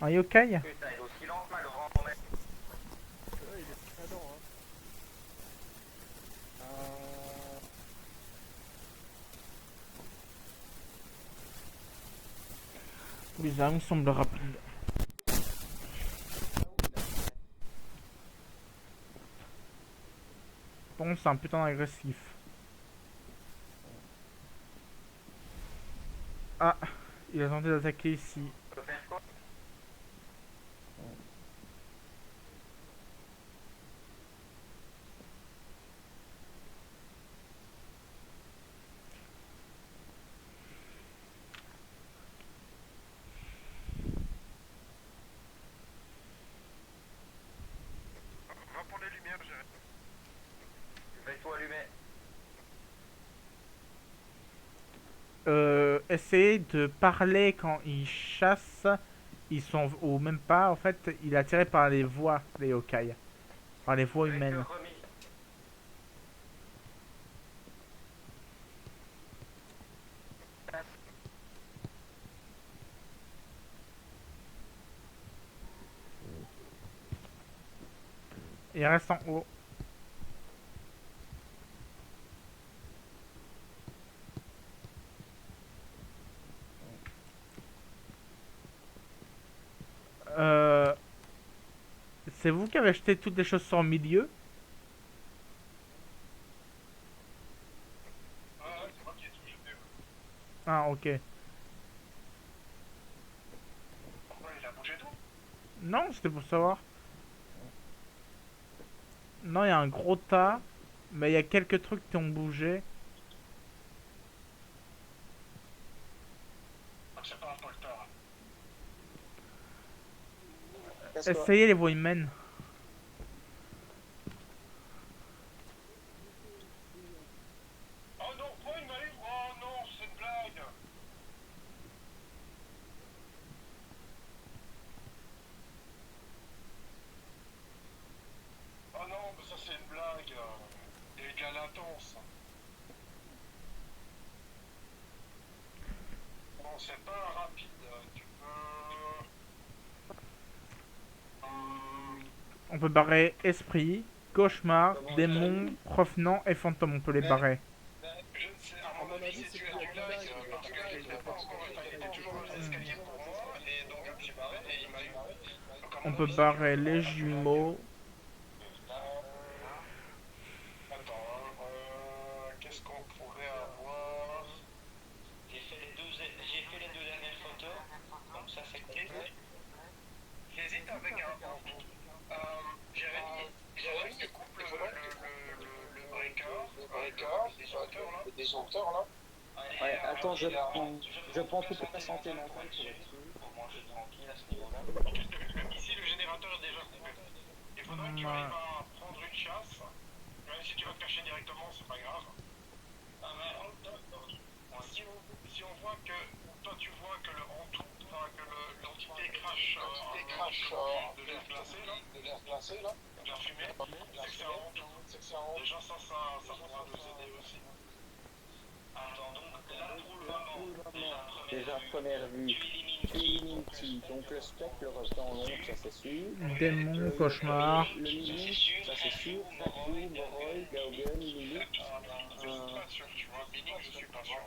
Un yokai? Il est très lent, hein. Les armes semblent rapides. Bon, c'est un putain agressif. Ah, il a tenté d'attaquer ici. Va pour les lumières, j'ai... Fais-toi allumer. Essayez de parler quand ils chassent. Ils sont au même pas. En fait, il est attiré par les voix des yokai. Par les voix humaines. Il reste en haut. C'est vous qui avez acheté toutes les choses sur le milieu? Ah ouais, c'est moi qui ai tout jeté. Ah, ok. Pourquoi il a bougé tout? Non, c'était pour savoir. Non, il y a un gros tas. Mais il y a quelques trucs qui ont bougé. Ah, c'est pas un polter. Essayez les voies humaines. Oh non, oh il m'arrive. Oh non, c'est une blague. Oh non, mais ça c'est une blague. Égal intense. Bon, c'est pas rapide. Tu peux... On peut barrer esprit, cauchemar, démon, revenant et fantôme. On peut les barrer. Je ne sais, à mon avis, c'est une blague parce qu'il n'est pas encore... Il est toujours à l'escalier pour moi et donc j'ai barré et il m'a eu. Donc, à On mon peut avis, barrer les jumeaux. J'hésite avec un hantou. Jérémy, tu coupes le breaker, le disjoncteur là. Ouais, attends, je prends toute la santé mentale pour être sûr. Ici, le générateur est déjà coupé. Il faudrait que tu arrives à prendre une chasse. Même si tu vas te cacher directement, c'est pas grave. Si on voit que toi tu vois que le hantou, enfin que l'entité crache de l'air glacé là, de la fumée, c'est que c'est un hantou. Déjà ça pourra nous aider aussi. Attends, donc là pour le moment, Déjà, première vue, tu élimines qui? Donc le spectre, le reste dans l'ombre, ça c'est sûr. Démon, cauchemar. Le mini, ça c'est sûr. Rajou, Moroi, Gaugen, Lily. je suis pas sûr, tu vois, Billing je suis pas sûr.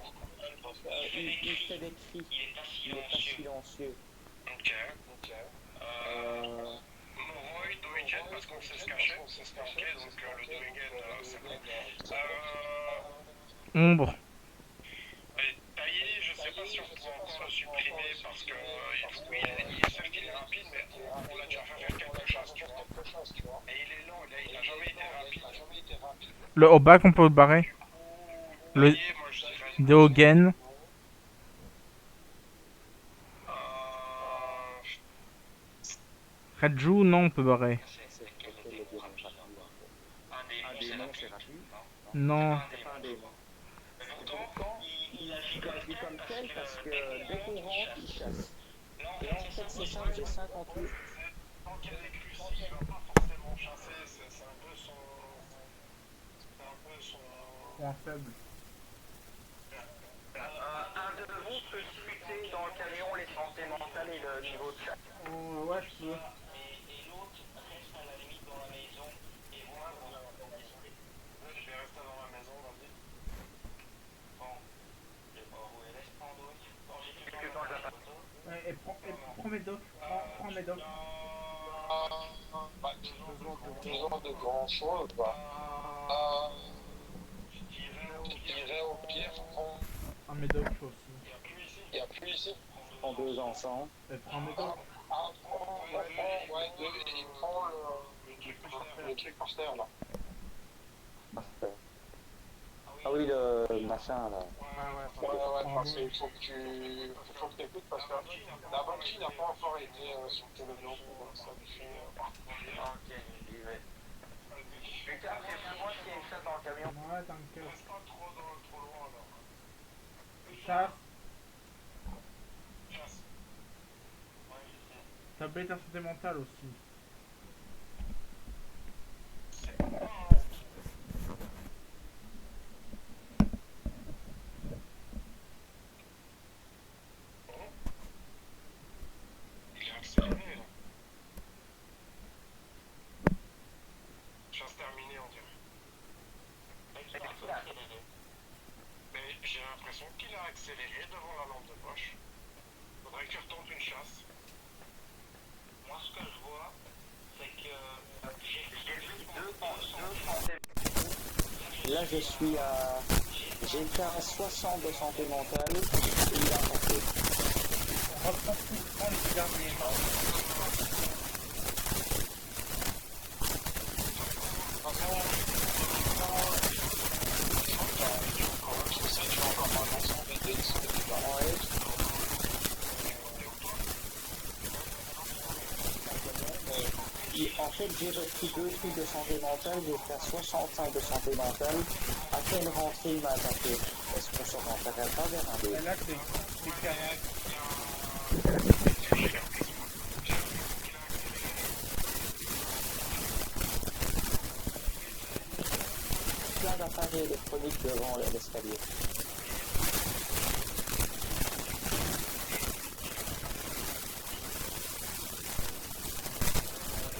Il fait des cris, il est pas silencieux. Ok. Moroi, Doigen, parce qu'on sait se cacher. Ok, donc le Doigen, c'est bon. Ombre. Et Taillé, je sais pas si on pourra encore le supprimer parce que il est certes qu'il est rapide, mais on l'a déjà fait faire quelque chose, tu vois. Et il est lent, il a jamais été rapide. Le Obak, on peut le barrer. Le Taillé, moi je dirais. Deogen. Raju, non, on peut barrer. Un démon, c'est rapide. Non. C'est pas un démon. Pourtant, il agit comme tel parce que dès qu'on rentre, il chasse. Et en fait, c'est simple, j'ai 58. Tant qu'il y a des crucis, il va pas forcément chasser, c'est un peu son. Point faible. Un de vous peut discuter dans le camion les santé mentale et le niveau de chasse. Ouais, je peux. Et l'autre reste à la limite dans la maison, et moi, je vais rester dans la maison, vas-y. Bon, je sais pas où elle est, Pando. Quand j'ai tout dans la photo. Ouais, et prends mes docs. Prends mes docs. Disons de grand chose, je dirais au pire, Prends mes docs, toi aussi. il n'y a plus ici. En deux ensemble. Et prends mes docs. Il prend le truc par terre là. Ah oui, le machin là. Ouais, parce qu'il faut que tu écoutes parce que la banquille n'a pas encore été sur le télévision, donc ça lui fait. Ok, j'y vais. Putain, c'est moi qui ai une chasse dans le camion. Ouais, t'inquiète. Reste pas trop loin alors. Chasse. Chasse. Ouais, je sais. T'as oublié ta santé mentale aussi. C'est pas mal. Il est accéléré là. Chasse terminée on dirait. Mais j'ai l'impression qu'il a accéléré devant la lampe de poche. Faudrait que tu retentes une chasse. Moi ce que je vois, c'est que j'ai vu deux santé. Là, je suis à. J'ai fait à 60 de santé mentale et il a porté. Reprends tout, prends les derniers. En fait, j'ai repris 2 trucs de santé mentale, j'ai fait à 65 de santé mentale. Après une rentrée, il m'a attaqué. Est-ce qu'on se rentrerait pas vers un Et deux? là, c'est 40. Plein d'appareils électroniques devant l'escalier.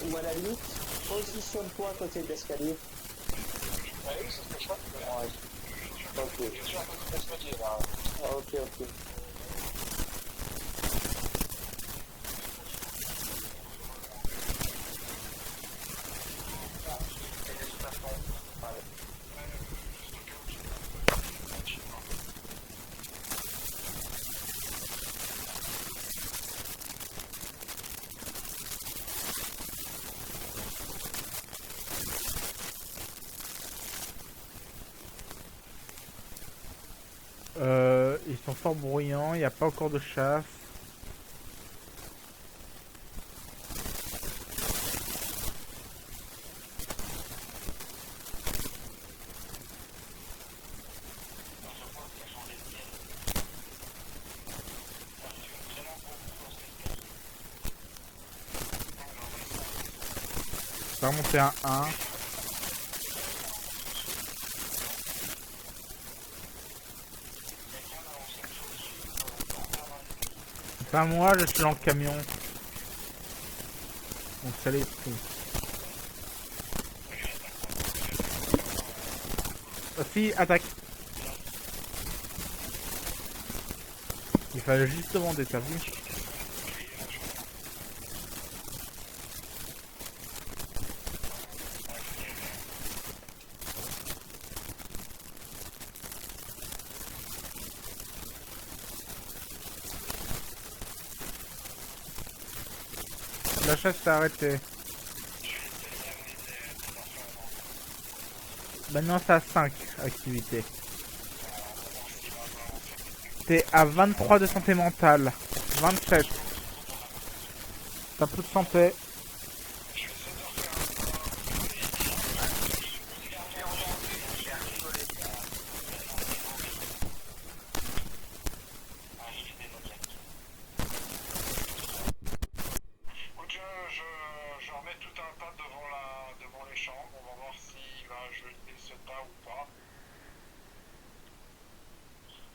Ou à la limite, positionne-toi à côté de l'escalier. Oui, c'est ce que je fais. Ouais. Ok. Je suis à côté de l'escalier là. Ah, ok. Ils sont fort bruyants, il n'y a pas encore de chasse. Ça va monter à 1. Pas moi, je suis dans le camion. Donc ça les pris. Si, attaque. Il fallait juste demander, t'as vu? La chasse s'est arrêtée. Maintenant c'est à 5 activités. T'es à 23 de santé mentale. 27. T'as peu de santé. Écoute, je remets tout un tas devant les chambres. On va voir s'il va jeter ce tas ou pas.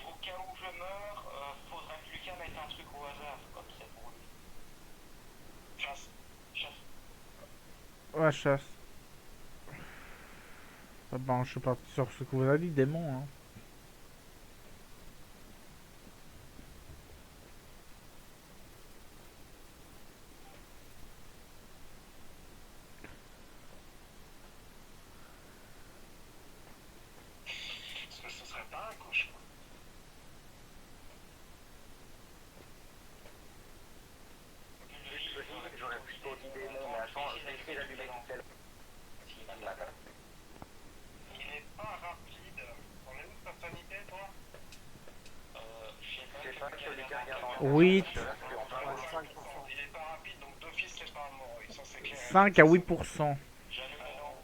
Au cas où je meurs, faudra que Lucas mette un truc au hasard, comme c'est pour lui. Chasse. Chasse. Ouais, chasse. Ah ben, je suis parti sur ce que vous avez dit, démon. Hein. Parce que ce serait pas un cauchemar. J'aurais plutôt dit démon, mais attends, je vais essayer d'allumer l'antenne. Il est pas rapide. On est où de ta sanité, toi Je sais pas que les gars regardent en 8. Ouais, 5%. Il est pas rapide, donc d'office, c'est pas un mort. Ça, c'est clair. 5 à 8%. J'allume le nom.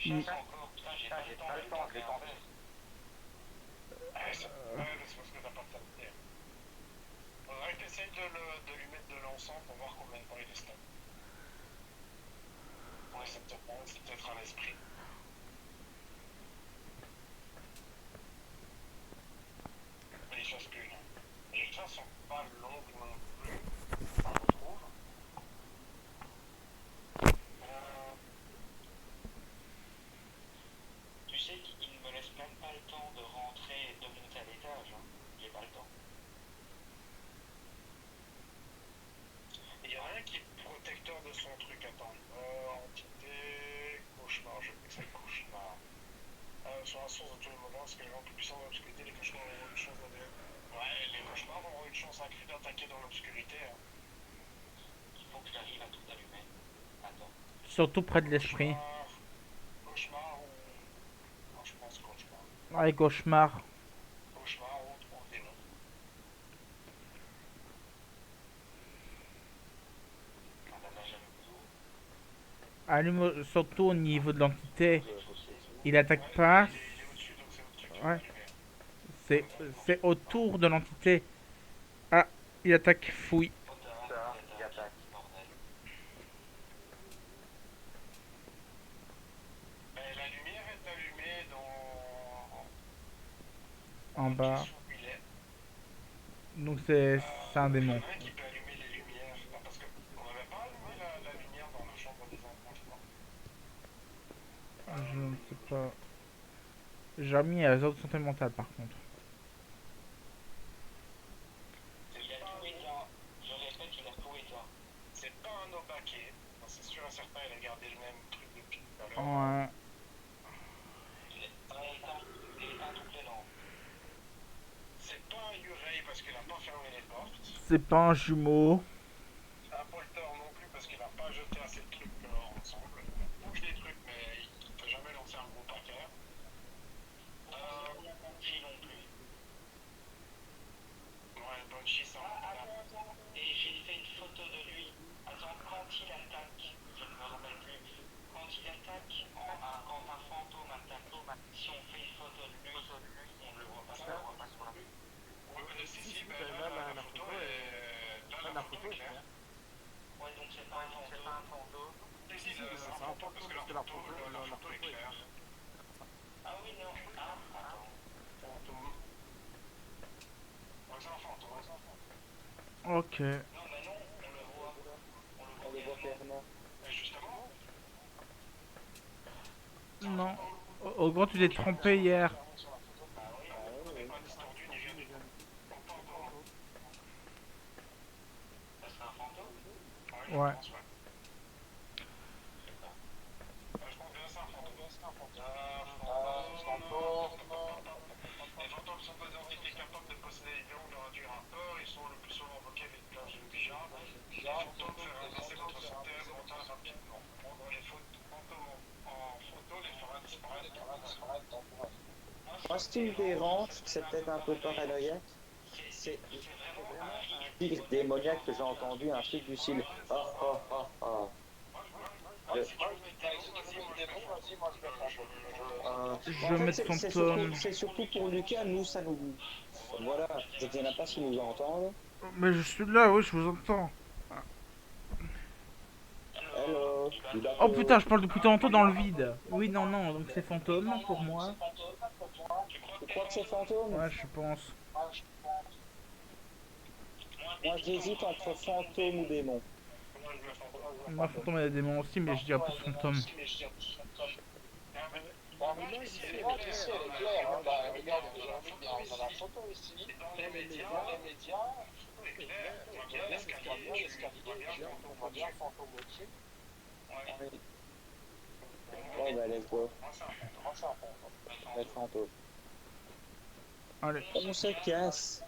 Il- Chasse encore. Putain, j'ai pas le temps, je vais t'en faire. Ouais, c'est parce que t'as pas de santé. Faudrait que t'essayes de lui mettre de l'encens pour voir combien de temps il est stable. Ouais, c'est peut-être un esprit. Mais les chasses plus, non. Les chasses sont pas longues non plus. Ça me trouve. Tu sais qu'il ne me laisse même pas le temps de rentrer et de monter à l'étage. Hein. J'ai pas le temps. Il y en a un qui est protecteur de son truc. Attends. Entité. Cauchemar. Je sais que c'est cauchemar. Sur la source de tous les moments, parce que les gens plus puissants dans l'obscurité, les cauchemars auront une chance d'aller. Ouais, les cauchemars auront une chance accrue d'attaquer dans l'obscurité. Hein. Il faut que j'arrive à tout allumer. Attends. Surtout près de l'esprit. Cauchemar ou. Non, je pense cauchemar. Ouais, cauchemar. Cauchemar ou démon. Ah bah là, j'allume tout. Allume surtout au niveau de l'entité. Il attaque pas. Il est au-dessus, donc c'est au-dessus que tu Ouais. vas allumer. C'est autour de l'entité. Ah, il attaque fouille. Ça, il attaque. La lumière est allumée dans. En bas. Pièce où il est. Donc c'est un démon. Il y en a un qui peut allumer les lumières. Non, parce qu'on n'avait pas allumé la lumière dans la chambre des enfants, je crois. Je ne sais pas. J'ai remis à les autres santé mentale par contre. Il a tout éteint. Je répète, il a tout éteint. C'est pas un obaké. C'est sûr et certain, il a gardé le même truc depuis tout à l'heure. Ouais. Il a éteint toutes les lampes. C'est pas un Yurei parce qu'il a pas fermé les portes. C'est pas un jumeau. Un Polter non plus parce qu'il a pas jeté assez de trucs ensemble. attaque quand un fantôme attaque, si on fait une photo de lui, on ne le voit pas sur la si, là, la photo est... la photo est claire. Ouais, donc c'est pas un fantôme. Si, c'est un fantôme parce que la photo est claire. Ah oui, non. Ah, attends. Fantôme. Ouais, c'est un fantôme. Ok. Non, mais non, on le voit. On le voit clairement. Mais justement, Non. Au gros, tu t'es trompé hier. bah oui, on n'est pas distordu ni rien du tout. Donc pas encore. Ça serait un fantôme? Oui, Ouais. je pense, ouais. Je pense bien c'est un fantôme. Les fantômes sont des entités capables de posséder des lions, de réduire un peur. Ils sont le plus souvent invoqués avec l'âge de Ouija. Les fantômes faire avancer votre santé mentale rapidement. Les fantômes en photo les fera disparaître temporairement. Moi, ce qui me dérange, c'est peut-être un peu paranoïaque, c'est vraiment un rire démoniaque que j'ai entendu, un truc du style ah ah ah ah. Je En vais fait, mettre fantôme. c'est surtout pour Lucas, nous, ça nous... Voilà, je ne sais pas s'ils nous entendent. Mais je suis là, oui, je vous entends. Hello. Oh putain, je parle depuis tantôt dans le vide. Oui, non, non, donc c'est fantôme pour moi. Tu crois que c'est fantôme? Ouais, je pense. Moi, j'hésite entre fantôme ou démon. Moi, fantôme et des démons aussi, mais je dirais plus fantôme. Moi, ici, elle est claire. Regarde, on a la photo ici. Dans les médias, c'est clair. On voit bien l'escalier, on voit bien fantôme au-dessus. Bon, bah, let's go. Moi, c'est un fantôme. Être fantôme. Allez. On se casse.